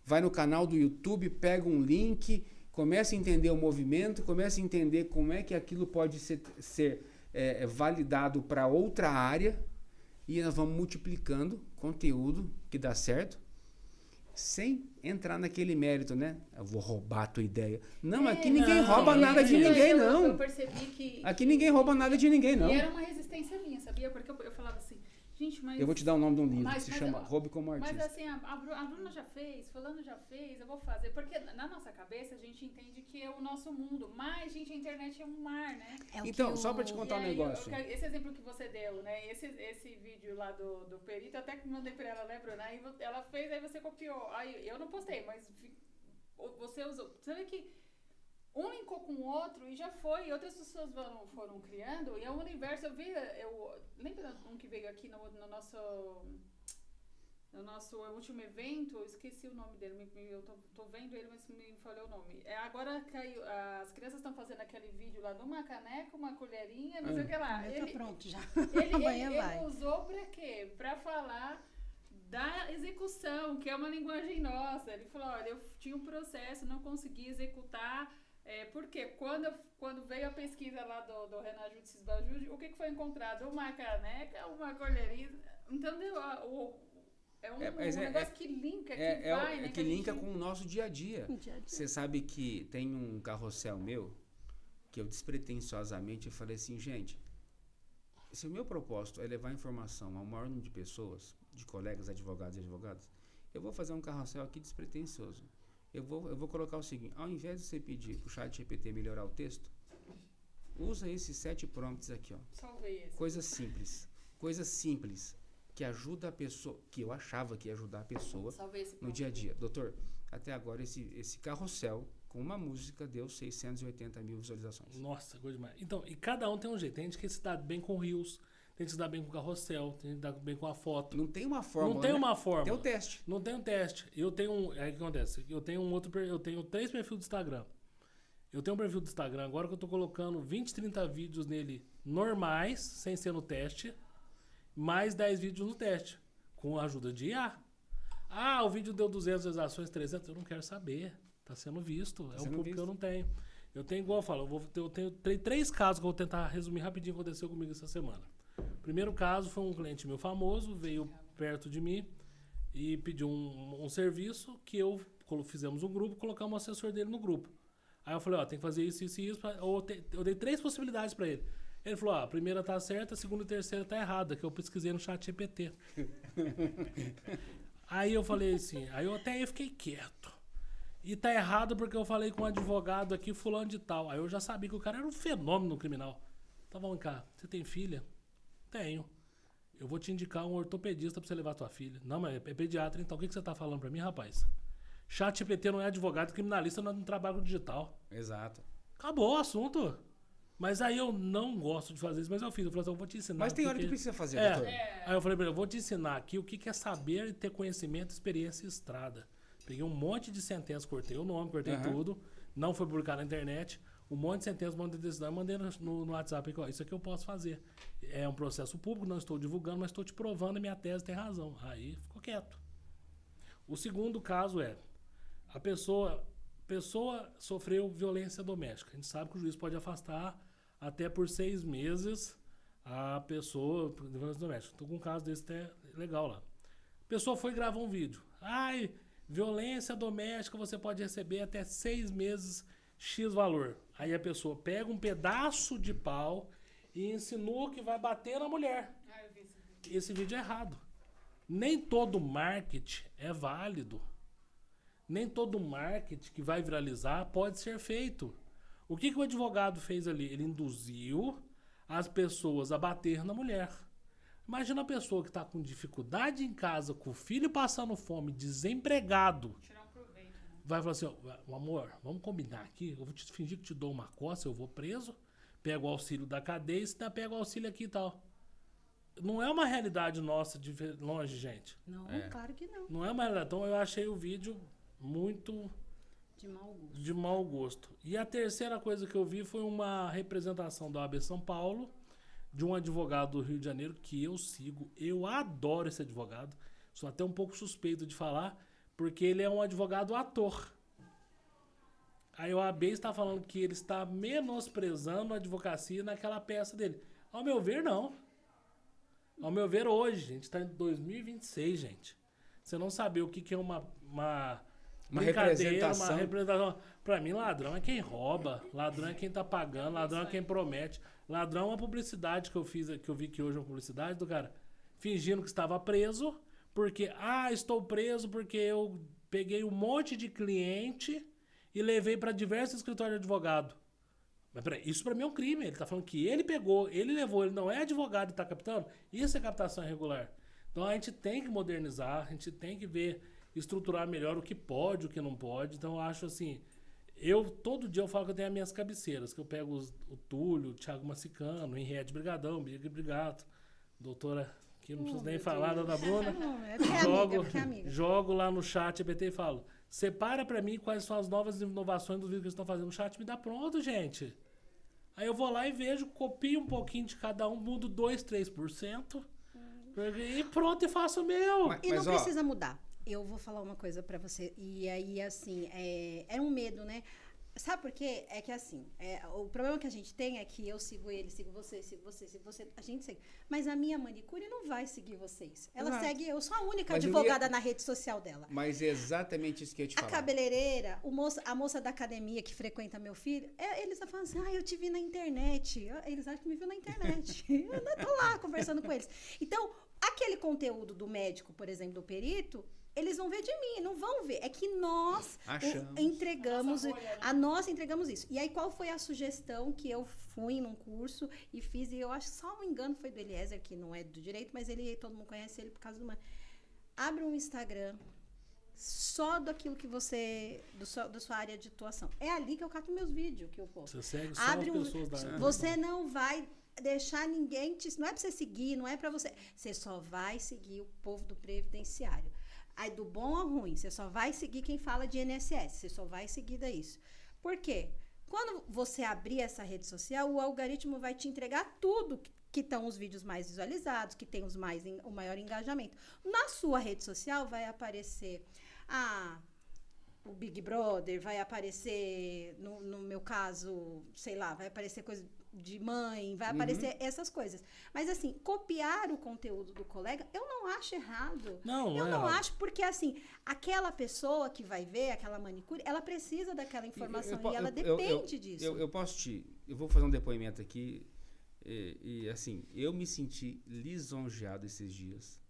vai no canal do YouTube, pega um link, começa a entender o movimento, começa a entender como é que aquilo pode ser validado para outra área. E nós vamos multiplicando conteúdo que dá certo, sem entrar naquele mérito, né? Eu vou roubar a tua ideia. Não, aqui ninguém rouba nada de ninguém, não. Eu percebi que... Aqui ninguém rouba nada de ninguém, não. E era uma resistência minha, sabia? Porque eu falava assim, Gente, mas... Eu vou te dar o nome de um livro Mas- que se mas chama eu- Roube como Artista. Mas assim, a Bruna já fez, fulano já fez, eu vou fazer. Porque na nossa cabeça a gente entende que é o nosso mundo. Mas, gente, a internet é um mar, né? É o Então, que só pra te o- contar um E aí, negócio. esse exemplo que você deu, né? Esse vídeo lá do perito, eu até que mandei pra ela, né, Bruna? Aí ela fez, aí você copiou. Aí eu não postei, mas você usou. Você vê que um linkou com o outro e já foi. E outras pessoas foram criando. E é um universo. Lembra um que veio aqui no nosso último evento? Eu esqueci o nome dele. Eu tô vendo ele, mas me falhou o nome. Agora caiu, as crianças estão fazendo aquele vídeo lá de uma caneca, uma colherinha, não sei o que lá. Já tá pronto já. Ele Amanhã vai. usou pra quê? Pra falar da execução, que é uma linguagem nossa. Ele falou, olha, eu tinha um processo, não consegui executar. Porque quando veio a pesquisa lá do Renan Júdice Bajude, o que foi encontrado? Uma caneca, uma colherinha. Entendeu? É um negócio que linka, que vai, né? Que linka com o nosso dia a dia. Dia a dia. Você sabe que tem um carrossel meu que eu despretensiosamente falei assim, gente, se o meu propósito é levar informação ao maior número de pessoas, de colegas, advogados e advogadas, eu vou fazer um carrossel aqui despretensioso. Eu vou colocar o seguinte, ao invés de você pedir pro chat GPT melhorar o texto, usa esses 7 prompts aqui, ó. Salvei esse. Coisa simples, que ajuda a pessoa, que eu achava que ia ajudar a pessoa Salvei esse no ponto. dia a dia. Doutor, até agora esse carrossel com uma música deu 680 mil visualizações. Nossa, coisa demais. Então, e cada um tem um jeito. Tem gente que se dá bem com Reels, tem que se dar bem com o carrossel, tem que se dar bem com a foto. Não tem uma fórmula, Não tem né? uma fórmula. Tem o teste. Não tem um teste. Eu tenho um. Aí o que acontece? Eu tenho 3 perfis do Instagram. Eu tenho um perfil do Instagram agora que eu tô colocando 20, 30 vídeos nele normais, sem ser no teste, mais 10 vídeos no teste, com a ajuda de IA. Ah, o vídeo deu 200 visualizações, 300, eu não quero saber. Tá sendo visto. É um sendo público visto. que eu não tenho. Eu tenho, igual eu falo, eu tenho 3 casos que eu vou tentar resumir rapidinho o que aconteceu comigo essa semana. O primeiro caso foi um cliente meu famoso, veio perto de mim e pediu um serviço que fizemos um grupo, colocamos um assessor dele no grupo. Aí eu falei, ó, tem que fazer isso, isso e isso. Eu dei 3 possibilidades pra ele. Ele falou, a primeira tá certa, a segunda e a terceira tá errada, que eu pesquisei no chat GPT. Aí eu falei assim, aí eu fiquei quieto. E tá errado porque eu falei com um advogado aqui, fulano de tal. Aí eu já sabia que o cara era um fenômeno criminal. Então vamos cá, você tem filha? Tenho. Eu vou te indicar um ortopedista pra você levar tua filha. Não, mas é pediatra, então o que você tá falando pra mim, rapaz? Chat GPT não é advogado, criminalista não trabalha com digital. Exato. Acabou o assunto. Mas aí eu não gosto de fazer isso, mas eu fiz. Eu falei assim, eu vou te ensinar. Mas tem o hora que precisa fazer, É. doutor. Aí eu falei pra ele, eu vou te ensinar aqui o que é saber e ter conhecimento, experiência e estrada. Peguei um monte de sentenças, cortei o nome, cortei Aham. tudo. Não foi publicado na internet. Um monte de sentenças, um monte de decisão. Mandei no WhatsApp aqui, ó, isso aqui eu posso fazer. É um processo público, não estou divulgando, mas estou te provando e minha tese tem razão. Aí ficou quieto. O segundo caso é, a pessoa sofreu violência doméstica. A gente sabe que o juiz pode afastar até por 6 meses a pessoa por violência doméstica. Estou com um caso desse até legal lá. A pessoa foi gravar um vídeo. Ai, violência doméstica você pode receber até 6 meses X valor. Aí a pessoa pega um pedaço de pau e insinua que vai bater na mulher. Ah, eu vi esse vídeo. Esse vídeo é errado. Nem todo marketing é válido. Nem todo marketing que vai viralizar pode ser feito. O que o advogado fez ali? Ele induziu as pessoas a bater na mulher. Imagina a pessoa que está com dificuldade em casa, com o filho passando fome, desempregado. Tirar um proveito, né? Vai falar assim, ó, amor, vamos combinar aqui, eu vou te fingir que te dou uma coça, eu vou preso, pego o auxílio da cadeia e você pega o auxílio aqui e tal. Não é uma realidade nossa de longe, gente. Não, É. claro que não. Não é uma realidade. Então eu achei o vídeo muito De mau gosto. de mau gosto. E a terceira coisa que eu vi foi uma representação da OAB São Paulo, de um advogado do Rio de Janeiro que eu sigo. Eu adoro esse advogado. Sou até um pouco suspeito de falar, porque ele é um advogado ator. Aí o OAB está falando que ele está menosprezando a advocacia naquela peça dele. Ao meu ver, não. Ao meu ver, hoje, a gente está em 2026, gente. Você não saber o que é uma brincadeira, representação. uma representação. Pra mim, ladrão é quem rouba, ladrão é quem tá pagando, ladrão é quem promete. Ladrão é uma publicidade que eu vi que hoje é uma publicidade do cara. fingindo que estava preso, porque, estou preso porque eu peguei um monte de cliente e levei para diversos escritórios de advogado. Mas peraí, isso para mim é um crime. Ele está falando que ele pegou, ele levou, ele não é advogado e está captando. Isso é captação irregular. Então a gente tem que modernizar, a gente tem que ver, estruturar melhor o que pode, o que não pode. Então eu acho assim, todo dia eu falo que eu tenho as minhas cabeceiras, que eu pego o Túlio, o Thiago Massicano, o Henriette Brigadão, Big Brigato, doutora, que não preciso nem falar, da Bruna. Não, é porque é amiga, é porque é amiga. Jogo lá no chat EBT e falo, separa pra mim quais são as novas inovações do vídeo que eles estão fazendo no chat, me dá pronto, gente. Aí eu vou lá e vejo, copio um pouquinho de cada um, mudo 2, 3%, e pronto, e faço o meu. E não precisa mudar. Eu vou falar uma coisa pra você. E aí, assim, é um medo, né? Sabe por quê? É que assim, o problema que a gente tem é que eu sigo ele, sigo você, a gente segue. Mas a minha manicure não vai seguir vocês. Ela segue eu, sou a única advogada na rede social dela. Mas é exatamente isso que eu te falo. A cabeleireira, a moça da academia que frequenta meu filho, eles falam assim, eu te vi na internet. Eles acham que me viu na internet. Eu tô lá conversando com eles. Então, aquele conteúdo do médico, por exemplo, do perito, eles vão ver de mim, não vão ver. É que nós entregamos, nós entregamos isso. E aí, qual foi a sugestão que eu fui num curso e fiz? E eu acho que só um engano foi do Eliezer, que não é do direito, mas todo mundo conhece ele por causa do... Abre um Instagram só daquilo que você... da sua área de atuação. É ali que eu cato meus vídeos, que eu posto. Você segue só as pessoas da área. Você não vai deixar ninguém... Não é pra você seguir, não é pra você... Você só vai seguir o povo do previdenciário. Aí, do bom ao ruim, você só vai seguir quem fala de INSS, você só vai seguir disso. Por quê? Quando você abrir essa rede social, o algoritmo vai te entregar tudo que estão os vídeos mais visualizados, que tem o maior engajamento. Na sua rede social vai aparecer o Big Brother, vai aparecer, no meu caso, sei lá, vai aparecer coisa de mãe, vai aparecer essas coisas. Mas, assim, copiar o conteúdo do colega, eu não acho errado. Eu não acho, porque, assim, aquela pessoa que vai ver, aquela manicure, ela precisa daquela informação e ela depende disso. Eu vou fazer um depoimento aqui e, assim, eu me senti lisonjeado esses dias.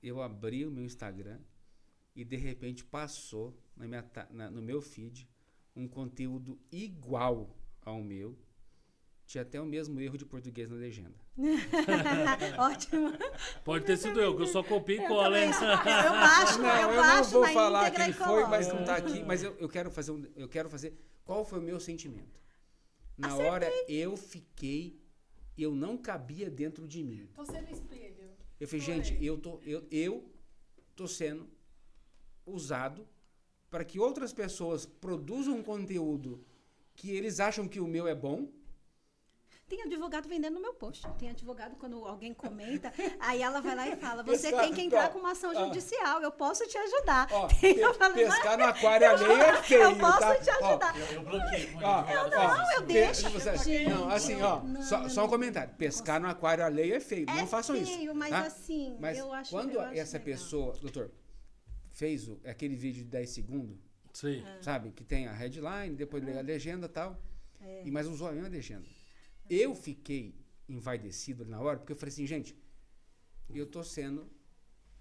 Eu abri o meu Instagram e, de repente, passou no meu feed um conteúdo igual ao meu. Tinha até o mesmo erro de português na legenda. Ótimo. Pode ter sido eu, que eu só copio e colo. Eu baixo não vou na falar íntegra quem e foi, coloco. mas não tá aqui. Mas eu quero fazer... Qual foi o meu sentimento? Na hora eu não cabia dentro de mim. Você no espelho. Eu falei, gente, eu tô sendo usado para que outras pessoas produzam um conteúdo que eles acham que o meu é bom. Tem advogado vendendo no meu post. Tem advogado, quando alguém comenta, aí ela vai lá e fala, você tem que entrar com uma ação judicial, eu posso te ajudar. Pescar no aquário alheio é feio, eu posso te ajudar. Eu bloqueei. Eu deixo. Não, assim, só um comentário. Pescar no aquário alheio é feio. Não façam isso. É feio, mas assim, mas eu acho quando essa legal. pessoa, doutor, fez aquele vídeo de 10 segundos, Sim. sabe? Que tem a headline, depois lê a legenda e tal. Mas usou a mesma legenda. Eu fiquei envaidecido na hora, porque eu falei assim, gente, eu tô sendo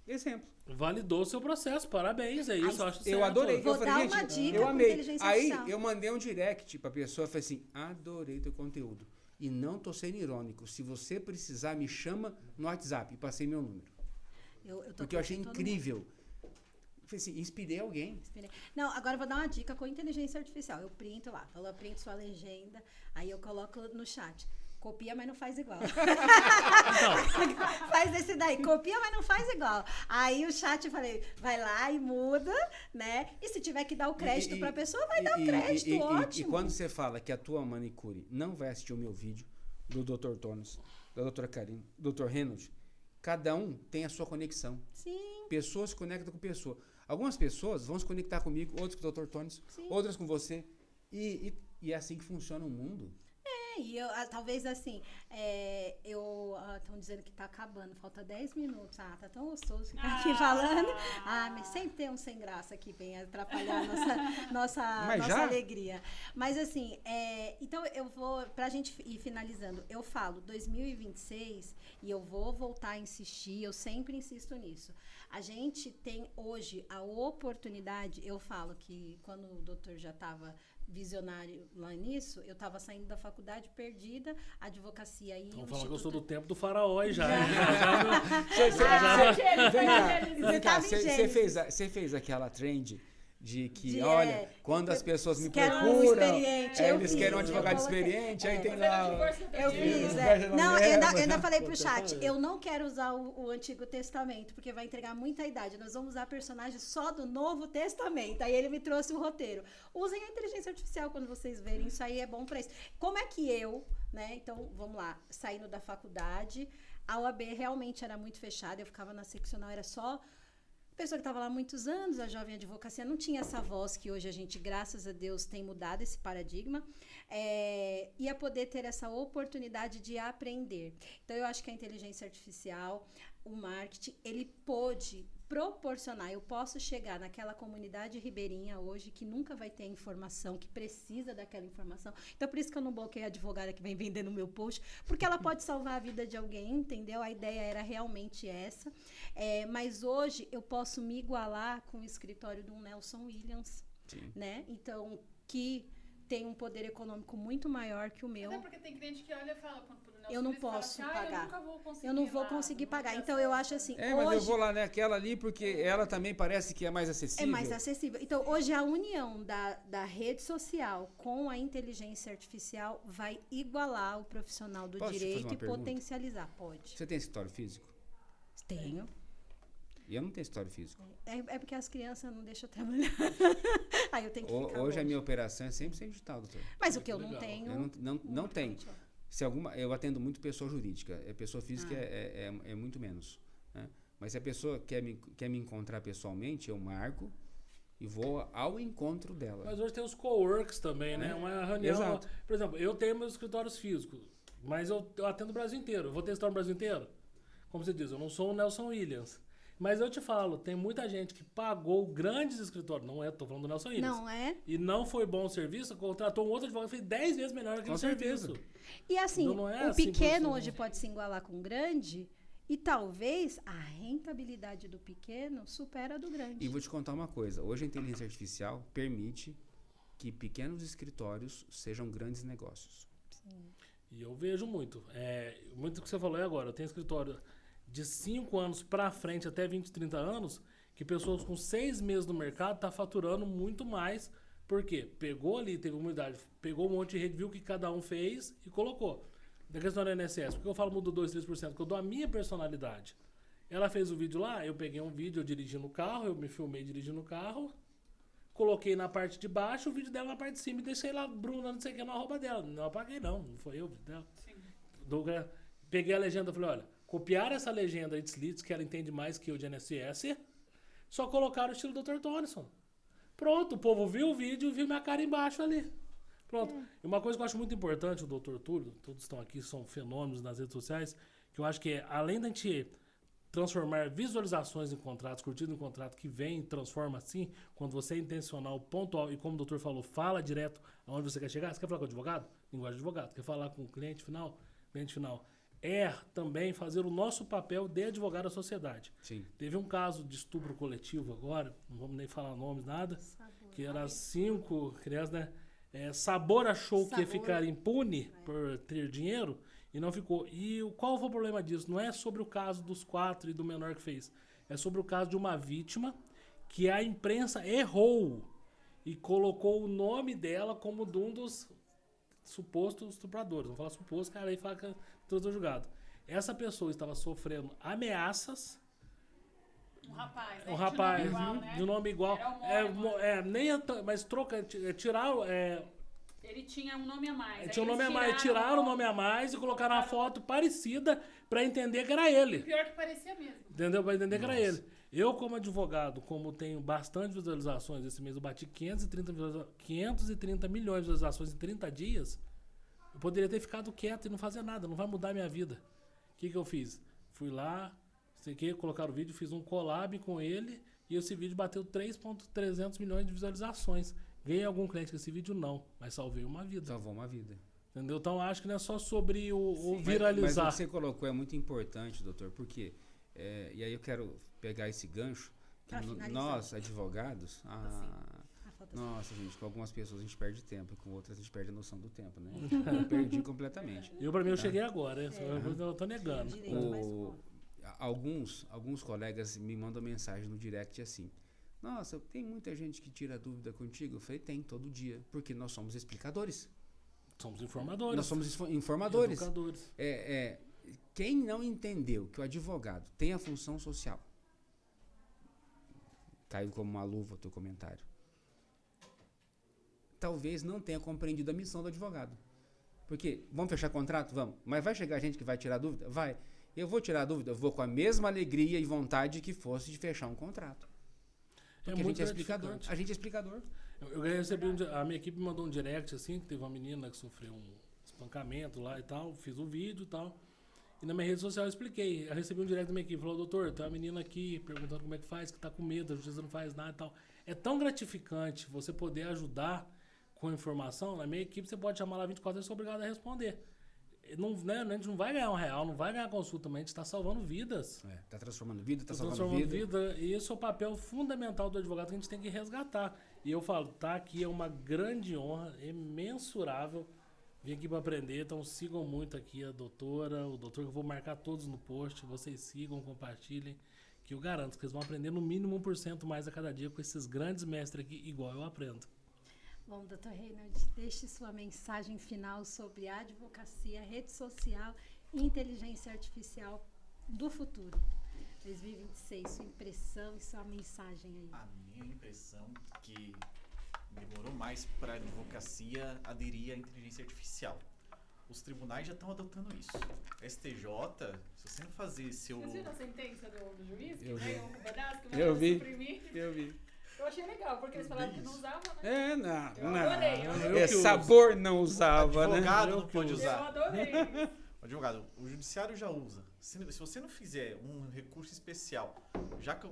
exemplo. Validou o seu processo, parabéns, é isso, eu acho certo. Eu adorei. Vou eu falei, dar gente, uma dica eu com amei. inteligência Aí artificial. eu mandei um direct pra pessoa, falei assim, adorei teu conteúdo. E não tô sendo irônico. Se você precisar, me chama no WhatsApp. E passei meu número. Porque eu achei incrível. Falei assim, inspirei alguém. Não, agora eu vou dar uma dica com inteligência artificial. Eu printo lá, eu printo sua legenda, aí eu coloco no chat. Copia, mas não faz igual. Faz esse daí, copia, mas não faz igual. Aí o chat, eu falei, vai lá e muda, né? E se tiver que dar o crédito pra pessoa, vai dar o crédito, ótimo. E quando você fala que a tua manicure não vai assistir o meu vídeo, do Dr. Tones, da doutora Karina, Dr. Reynolds, cada um tem a sua conexão. Sim. Pessoas se conectam com pessoa. Algumas pessoas vão se conectar comigo, outras com o Dr. Tones, outras com você. E é assim que funciona o mundo. aí. Talvez assim, estão dizendo que tá acabando, falta 10 minutos. Ah, tá tão gostoso ficar aqui falando. Ah, mas sempre tem um sem graça aqui, vem atrapalhar a nossa alegria. Mas assim, então eu vou, pra gente ir finalizando, eu falo 2026 e eu vou voltar a insistir, eu sempre insisto nisso. A gente tem hoje a oportunidade, eu falo que quando o doutor já estava visionário lá nisso, eu estava saindo da faculdade perdida, a advocacia aí. Vamos falar que eu sou do tempo do faraó já. Você fez aquela trend de que, olha, quando as pessoas me procuram, eles querem um advogado experiente, aí tem lá... Eu fiz, Não, eu ainda falei pro chat, eu não quero usar o Antigo Testamento, porque vai entregar muita idade. Nós vamos usar personagens só do Novo Testamento. Aí ele me trouxe o roteiro. Usem a inteligência artificial quando vocês verem, isso aí é bom pra isso. Como é que eu, né, então, vamos lá, saindo da faculdade, a OAB realmente era muito fechada, eu ficava na seccional, era só... pessoa que estava lá há muitos anos, a jovem advocacia não tinha essa voz que hoje a gente, graças a Deus, tem mudado esse paradigma, ia poder ter essa oportunidade de aprender. Então, eu acho que a inteligência artificial, o marketing, ele pôde proporcionar, eu posso chegar naquela comunidade ribeirinha hoje que nunca vai ter informação, que precisa daquela informação. Então, por isso que eu não bloqueio a advogada que vem vendendo o meu post, porque ela pode salvar a vida de alguém, entendeu? A ideia era realmente essa. Mas hoje eu posso me igualar com o escritório do Nelson Williams, né? Então, que tem um poder econômico muito maior que o meu. Até porque tem cliente que olha e fala... Eu não posso pagar. Eu não vou conseguir pagar. Então, eu acho assim... mas eu vou lá naquela ali porque ela também parece que é mais acessível. É mais acessível. Então, hoje, a união da rede social com a inteligência artificial vai igualar o profissional do direito e potencializar. Pode. Você tem escritório físico? Tenho. E eu não tenho escritório físico. É porque as crianças não deixam eu trabalhar. Aí eu tenho que ficar Hoje a minha operação é 100% digital, doutor. Mas o que eu não tenho... Eu não tenho. Eu atendo muito pessoa jurídica. Pessoa física é muito menos. Né? Mas se a pessoa quer me encontrar pessoalmente, eu marco e vou ao encontro dela. Mas hoje tem os coworks também, né? Uma reunião. Exato. Por exemplo, eu tenho meus escritórios físicos, mas eu atendo o Brasil inteiro. Eu vou ter escritório no Brasil inteiro? Como você diz, eu não sou o Nelson Williams. Mas eu te falo, tem muita gente que pagou grandes escritórios. Não tô falando do Nelson Williams. Não é? E não foi bom o serviço, contratou um outro advogado que fez 10 vezes melhor aquele serviço. E assim, então, o pequeno hoje pode se igualar com o grande e talvez a rentabilidade do pequeno supera a do grande. E vou te contar uma coisa. Hoje a inteligência artificial permite que pequenos escritórios sejam grandes negócios. Sim. E eu vejo muito. Muito o que você falou agora. Eu tenho escritório de 5 anos para frente, até 20, 30 anos, que pessoas com 6 meses no mercado tá faturando muito mais. Por quê? Pegou ali, teve uma unidade, pegou um monte de rede, viu o que cada um fez e colocou. Da questão da INSS, porque eu falo mudo 2, 3%, porque eu dou a minha personalidade. Ela fez o vídeo lá, eu peguei um vídeo, eu dirigindo o carro, eu me filmei dirigindo o carro, coloquei na parte de baixo, o vídeo dela na parte de cima e deixei lá, Bruna, não sei o que, na arroba dela. Não apaguei não foi eu o vídeo dela. Sim. Peguei a legenda e falei, olha, copiaram essa legenda de Slits, que ela entende mais que eu de INSS, só colocaram o estilo Dr. Tonison. Pronto, o povo viu o vídeo e viu minha cara embaixo ali. Pronto. E uma coisa que eu acho muito importante, o Dr. Túlio, todos estão aqui, são fenômenos nas redes sociais, que eu acho que além da gente transformar visualizações em contratos, curtido em contrato, que vem e transforma assim, quando você é intencional, pontual, e como o doutor falou, fala direto aonde você quer chegar. Você quer falar com o advogado? Linguagem de advogado. Quer falar com o cliente final? Cliente final. Também fazer o nosso papel de advogado à sociedade. Sim. Teve um caso de estupro coletivo agora, não vamos nem falar nomes, nada, que era 5 crianças, né? Sabor achou que ia ficar impune por ter dinheiro e não ficou. E qual foi o problema disso? Não é sobre o caso dos 4 e do menor que fez. É sobre o caso de uma vítima que a imprensa errou e colocou o nome dela como de um dos supostos estupradores. Vamos falar suposto, cara, aí fala que todo julgado. Essa pessoa estava sofrendo ameaças. Um rapaz, né? Um rapaz de nome igual. Mas tiraram. Ele tinha um nome a mais. Tinha um nome a mais. Tiraram o nome a mais e colocaram uma foto parecida pra entender que era ele. Pior que parecia mesmo. Entendeu? Pra entender que era ele. Eu, como advogado, como tenho bastante visualizações esse mês, eu bati 530 milhões de visualizações em 30 dias. Eu poderia ter ficado quieto e não fazer nada, não vai mudar a minha vida. O que eu fiz? Fui lá, colocaram o vídeo, fiz um collab com ele e esse vídeo bateu 3.300 milhões de visualizações. Ganhei algum cliente com esse vídeo? Não, mas salvei uma vida. Salvou uma vida. Entendeu? Então acho que não é só sobre o Mas viralizar. o que você colocou é muito importante, doutor, porque, e aí eu quero pegar esse gancho, que Pra finalizar. nós, advogados, falta nossa, gente, com algumas pessoas a gente perde tempo, e com outras a gente perde a noção do tempo, né? Eu perdi completamente. Pra mim, eu cheguei agora, eu tô negando. direito mais forte. Alguns colegas me mandam mensagem no direct assim: nossa, tem muita gente que tira dúvida contigo? Eu falei, tem, todo dia, porque nós somos explicadores. Somos informadores. Nós somos informadores. Educadores. Quem não entendeu que o advogado tem a função social, caiu como uma luva o teu comentário, talvez não tenha compreendido a missão do advogado. Porque, vamos fechar contrato? Vamos. Mas vai chegar gente que vai tirar dúvida? Vai. Eu vou tirar dúvida? Eu vou com a mesma alegria e vontade que fosse de fechar um contrato. Porque a gente é explicador. gratificante. A gente é explicador. Eu recebi a minha equipe me mandou um direct assim, que teve uma menina que sofreu um espancamento lá e tal, fiz um vídeo e tal. E na minha rede social eu expliquei. Eu recebi um direct da minha equipe, falou: doutor, tem uma menina aqui perguntando como é que faz, que tá com medo, a justiça não faz nada e tal. É tão gratificante você poder ajudar com informação. Na minha equipe você pode chamar lá 24 horas, eu sou obrigado a responder. Não, né, a gente não vai ganhar R$1, não vai ganhar consulta, mas a gente está salvando vidas. Tá transformando vida, tá Tá salvando transformando vida. E esse é o papel fundamental do advogado que a gente tem que resgatar. E eu falo, tá aqui, é uma grande honra, imensurável. Vim aqui para aprender, então sigam muito aqui a doutora, o doutor, que eu vou marcar todos no post. Vocês sigam, compartilhem, que eu garanto que eles vão aprender no mínimo 1% mais a cada dia com esses grandes mestres aqui, igual eu aprendo. Bom, doutor Reinald, deixe sua mensagem final sobre a advocacia, rede social e inteligência artificial do futuro. 2026, sua impressão e sua mensagem aí. A minha impressão é que demorou mais para a advocacia aderir à inteligência artificial. Os tribunais já estão adotando isso. STJ, se você não fazer seu... Vocês viram a sentença do juiz? Que Eu vi. veio o pedaço que Eu mandou vi. suprimir? Eu vi. Eu achei legal, porque eles falaram que não usava, né? Não. Eu adorei, eu que uso. Sabor não usava, né? Advogado Eu não pode que uso. Eu usar. adorei. Advogado, o judiciário já usa. Se você não fizer um recurso especial, já que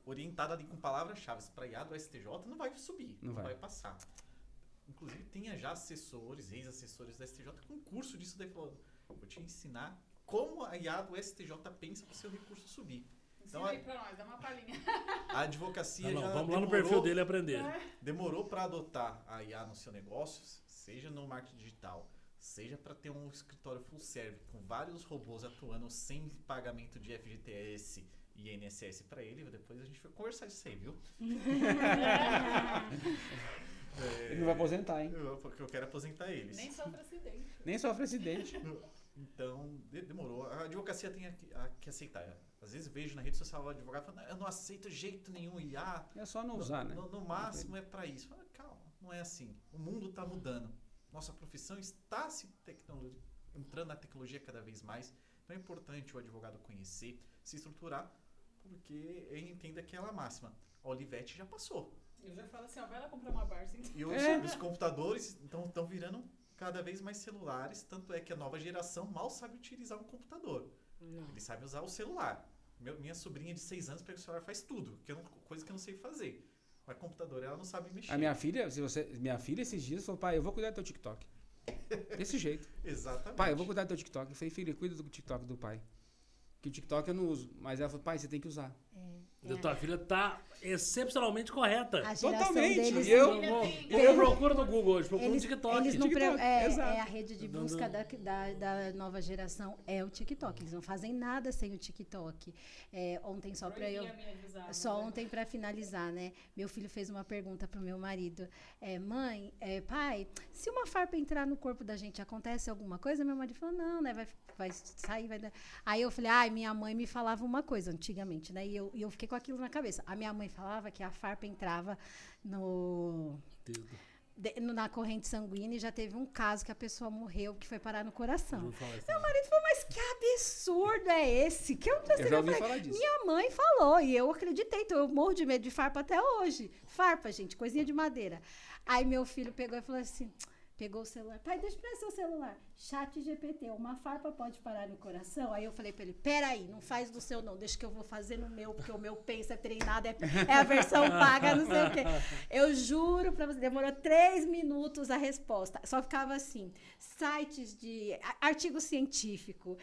orientado ali com palavras-chave para IA do STJ, não vai subir, não vai passar. Inclusive, tenha já assessores, ex-assessores da STJ, com curso disso daí falando: vou te ensinar como a IA do STJ pensa para o seu recurso subir. Ensina Então, aí pra nós, dá uma palhinha. a advocacia já Vamos lá no perfil dele aprender. demorou para adotar a IA no seu negócio, seja no marketing digital, seja para ter um escritório full service com vários robôs atuando sem pagamento de FGTS e INSS para ele. Depois a gente vai conversar disso aí, viu? Ele não vai aposentar, hein? Porque eu quero aposentar eles. Nem sofre acidente. Nem sofre acidente. Então, demorou. A advocacia tem que aceitar. Às vezes vejo na rede social o advogado falando: eu não aceito jeito nenhum IA. É só não usar, né? No máximo é para isso. Fala, calma, não é assim. O mundo está mudando. Nossa profissão está entrando na tecnologia cada vez mais. Então é importante o advogado conhecer, se estruturar, porque ele entende aquela máxima. A Olivetti já passou. Eu já falo assim, ó, vai lá comprar uma Barça. E os computadores estão virando cada vez mais celulares, tanto é que a nova geração mal sabe utilizar um computador. Eles sabem usar o celular. Minha sobrinha de 6 anos pega o celular e faz tudo, coisa que eu não sei fazer. Mas computador ela não sabe mexer. A minha filha, esses dias falou: pai, eu vou cuidar do teu TikTok. Desse jeito. Exatamente. Pai, eu vou cuidar do teu TikTok. Eu falei: filha, cuida do TikTok do pai. Que o TikTok eu não uso. Mas ela falou: pai, você tem que usar. A tua filha tá excepcionalmente correta. A geração Totalmente. deles Eu procuro no Google hoje, procuro no TikTok. Eles não TikTok, exato. é a rede de busca da nova geração, é o TikTok. Eles não fazem nada sem o TikTok. Ontem, só para eu... ontem para finalizar, né? Meu filho fez uma pergunta pro meu marido. Mãe, pai, se uma farpa entrar no corpo da gente, acontece alguma coisa? Meu marido falou: não, né? Vai sair, vai dar. Aí eu falei: minha mãe me falava uma coisa antigamente, né? E eu fiquei com aquilo na cabeça. A minha mãe falava que a farpa entrava na corrente sanguínea e já teve um caso que a pessoa morreu que foi parar no coração. Meu marido falou: mas que absurdo é esse? Que eu já ouvi falar disso. Minha mãe falou e eu acreditei, então eu morro de medo de farpa até hoje. Farpa, gente, coisinha de madeira. Aí meu filho pegou e falou assim: Pegou o celular. Pai, deixa eu ver seu celular. Chat GPT, uma farpa pode parar no coração? Aí eu falei pra ele, peraí, não faz do seu não, deixa que eu vou fazer no meu, porque o meu pensa é treinado, é a versão paga, não sei o quê. Eu juro pra você, demorou 3 minutos a resposta. Só ficava assim, sites de artigo científico.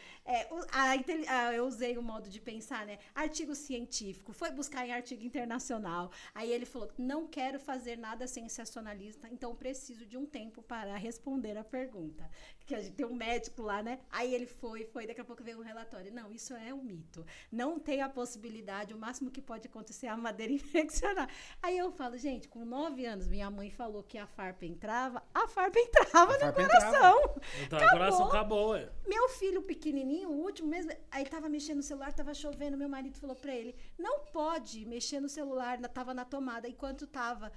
Eu usei o modo de pensar, né? Artigo científico, foi buscar em artigo internacional. Aí ele falou, não quero fazer nada sensacionalista, então preciso de um tempo para responder a pergunta. Que a gente tem um médico lá, né? Aí ele foi, daqui a pouco veio um relatório. Não, isso é um mito. Não tem a possibilidade, o máximo que pode acontecer é a madeira infeccionar. Aí eu falo, gente, com 9 anos, minha mãe falou que a farpa entrava no coração. Então, o coração acabou, ué. Meu filho pequenininho, o último mesmo, aí tava mexendo no celular, tava chovendo, meu marido falou pra ele, não pode mexer no celular, tava na tomada, enquanto tá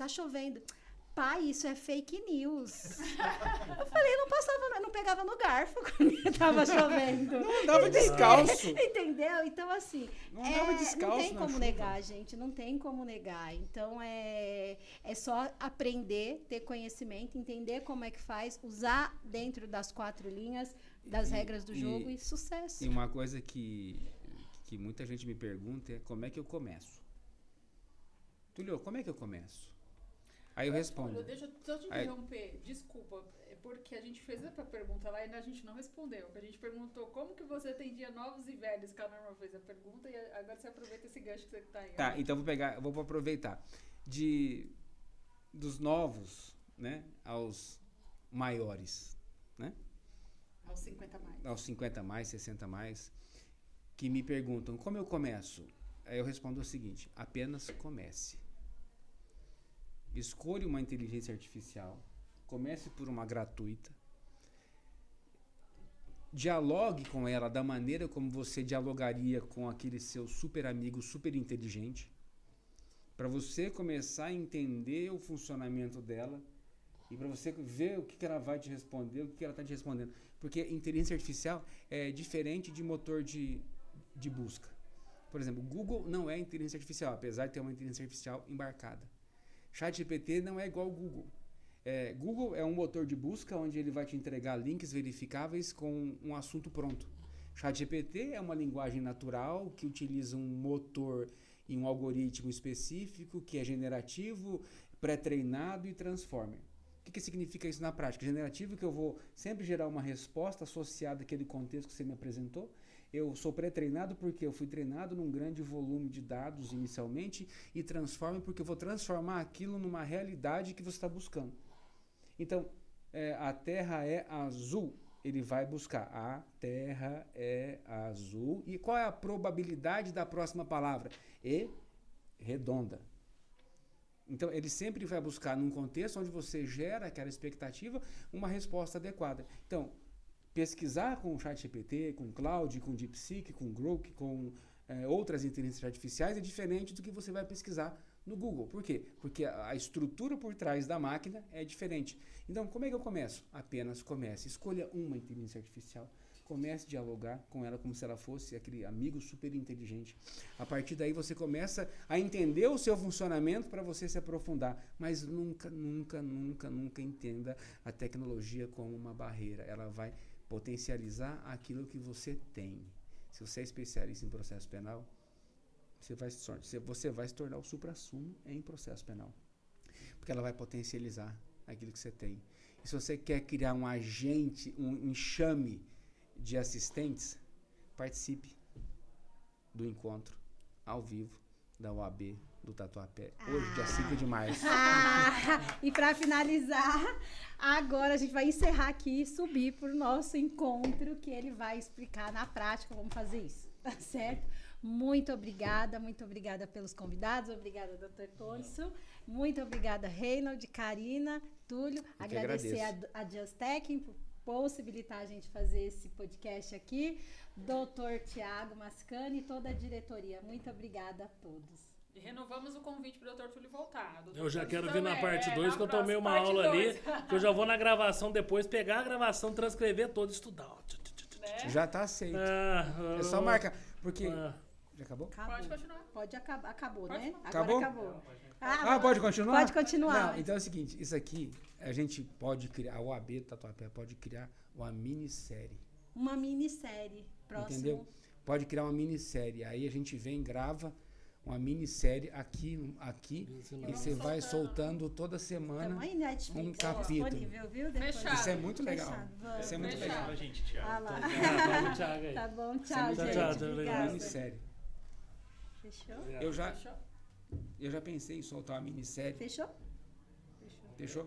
chovendo. Pai, isso é fake news. Eu falei, não pegava no garfo quando tava chovendo. Não andava descalço. Entendeu? Então, assim, não andava descalço, não tem como chuva. negar, gente, não tem como negar. Então, é só aprender, ter conhecimento, entender como é que faz, usar dentro das 4 linhas, das regras do jogo e sucesso. E uma coisa que muita gente me pergunta é como é que eu começo? Túlio, como é que eu começo? Aí eu respondo. Deixa eu só te interromper. Desculpa, é porque a gente fez essa pergunta lá e a gente não respondeu. A gente perguntou como que você atendia novos e velhos, que a Norma fez a pergunta, e agora você aproveita esse gancho que você tá aí. Tá, então vou aproveitar. Dos novos, né, aos maiores, né? Aos 50 mais. Aos 50 mais, 60 mais, que me perguntam, como eu começo? Aí eu respondo o seguinte, apenas comece. Escolha uma inteligência artificial, comece por uma gratuita, dialogue com ela da maneira como você dialogaria com aquele seu super amigo, super inteligente, para você começar a entender o funcionamento dela e para você ver o que ela vai te responder, o que ela está te respondendo. Porque inteligência artificial é diferente de motor de busca. Por exemplo, o Google não é inteligência artificial, apesar de ter uma inteligência artificial embarcada. ChatGPT não é igual ao Google. Google é um motor de busca onde ele vai te entregar links verificáveis com um assunto pronto. ChatGPT é uma linguagem natural que utiliza um motor e um algoritmo específico que é generativo, pré-treinado e transformer. O que significa isso na prática? Generativo que eu vou sempre gerar uma resposta associada àquele contexto que você me apresentou. Eu sou pré-treinado porque eu fui treinado num grande volume de dados inicialmente e transformo porque eu vou transformar aquilo numa realidade que você está buscando. Então, a Terra é azul. Ele vai buscar a Terra é azul. E qual é a probabilidade da próxima palavra? Redonda. Então, ele sempre vai buscar num contexto onde você gera aquela expectativa uma resposta adequada. Então, pesquisar com o ChatGPT, com o Cloud, com o DeepSeek, com o Grok, com outras inteligências artificiais é diferente do que você vai pesquisar no Google. Por quê? Porque a estrutura por trás da máquina é diferente. Então, como é que eu começo? Apenas comece. Escolha uma inteligência artificial. Comece a dialogar com ela como se ela fosse aquele amigo super inteligente. A partir daí você começa a entender o seu funcionamento para você se aprofundar. Mas nunca entenda a tecnologia como uma barreira. Ela vai potencializar aquilo que você tem. Se você é especialista em processo penal, você vai se tornar o suprassumo em processo penal. Porque ela vai potencializar aquilo que você tem. E se você quer criar um agente, um enxame de assistentes, participe do encontro ao vivo da OAB do Tatuapé, hoje, dia 5 de março. E para finalizar, agora a gente vai encerrar aqui e subir para o nosso encontro, que ele vai explicar na prática como fazer isso, tá certo? Muito obrigada pelos convidados, obrigada, Dr. Tôncio, muito obrigada, Reinald, Karina, Túlio, agradecer a Justec por possibilitar a gente fazer esse podcast aqui, Dr. Tiago Mascani e toda a diretoria, muito obrigada a todos. E renovamos o convite para o Dr. Túlio voltar. Eu já quero vir na parte 2, que eu tomei uma aula ali, que eu já vou na gravação depois, pegar a gravação, transcrever toda e estudar. Né? Já está aceito. É só marcar, porque Já acabou? Acabou. Pode continuar. Pode acabar. Acabou, Pode né? falar. Acabou? Agora acabou. Pode continuar? Pode continuar. Não, então é o seguinte, isso aqui, a gente pode criar, a OAB Tatuapé pode criar uma minissérie. Uma minissérie. Próximo. Entendeu? Pode criar uma minissérie. Aí a gente vem, grava uma minissérie aqui e você vai soltando toda semana. Tamo aí, Netflix, um capítulo. disponível, viu? Depois. Fechado. Isso é muito legal. Fechado, vamos. Isso é muito Fechado. legal. Pra gente, Thiago. Ah lá. Vamos, Thiago aí. Tá bom, Isso é tchau, muito gente. legal. Obrigada. Minissérie. Fechou? Eu já pensei em soltar uma minissérie. Fechou? Fechou?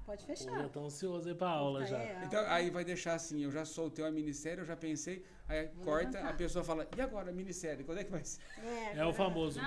Pode Pô, fechar. já tô ansioso aí pra aula já. Então, aí vai deixar assim, eu já soltei uma minissérie, eu já pensei, aí corta, levantar. a pessoa fala, e agora a minissérie, quando é que vai ser? É o famoso.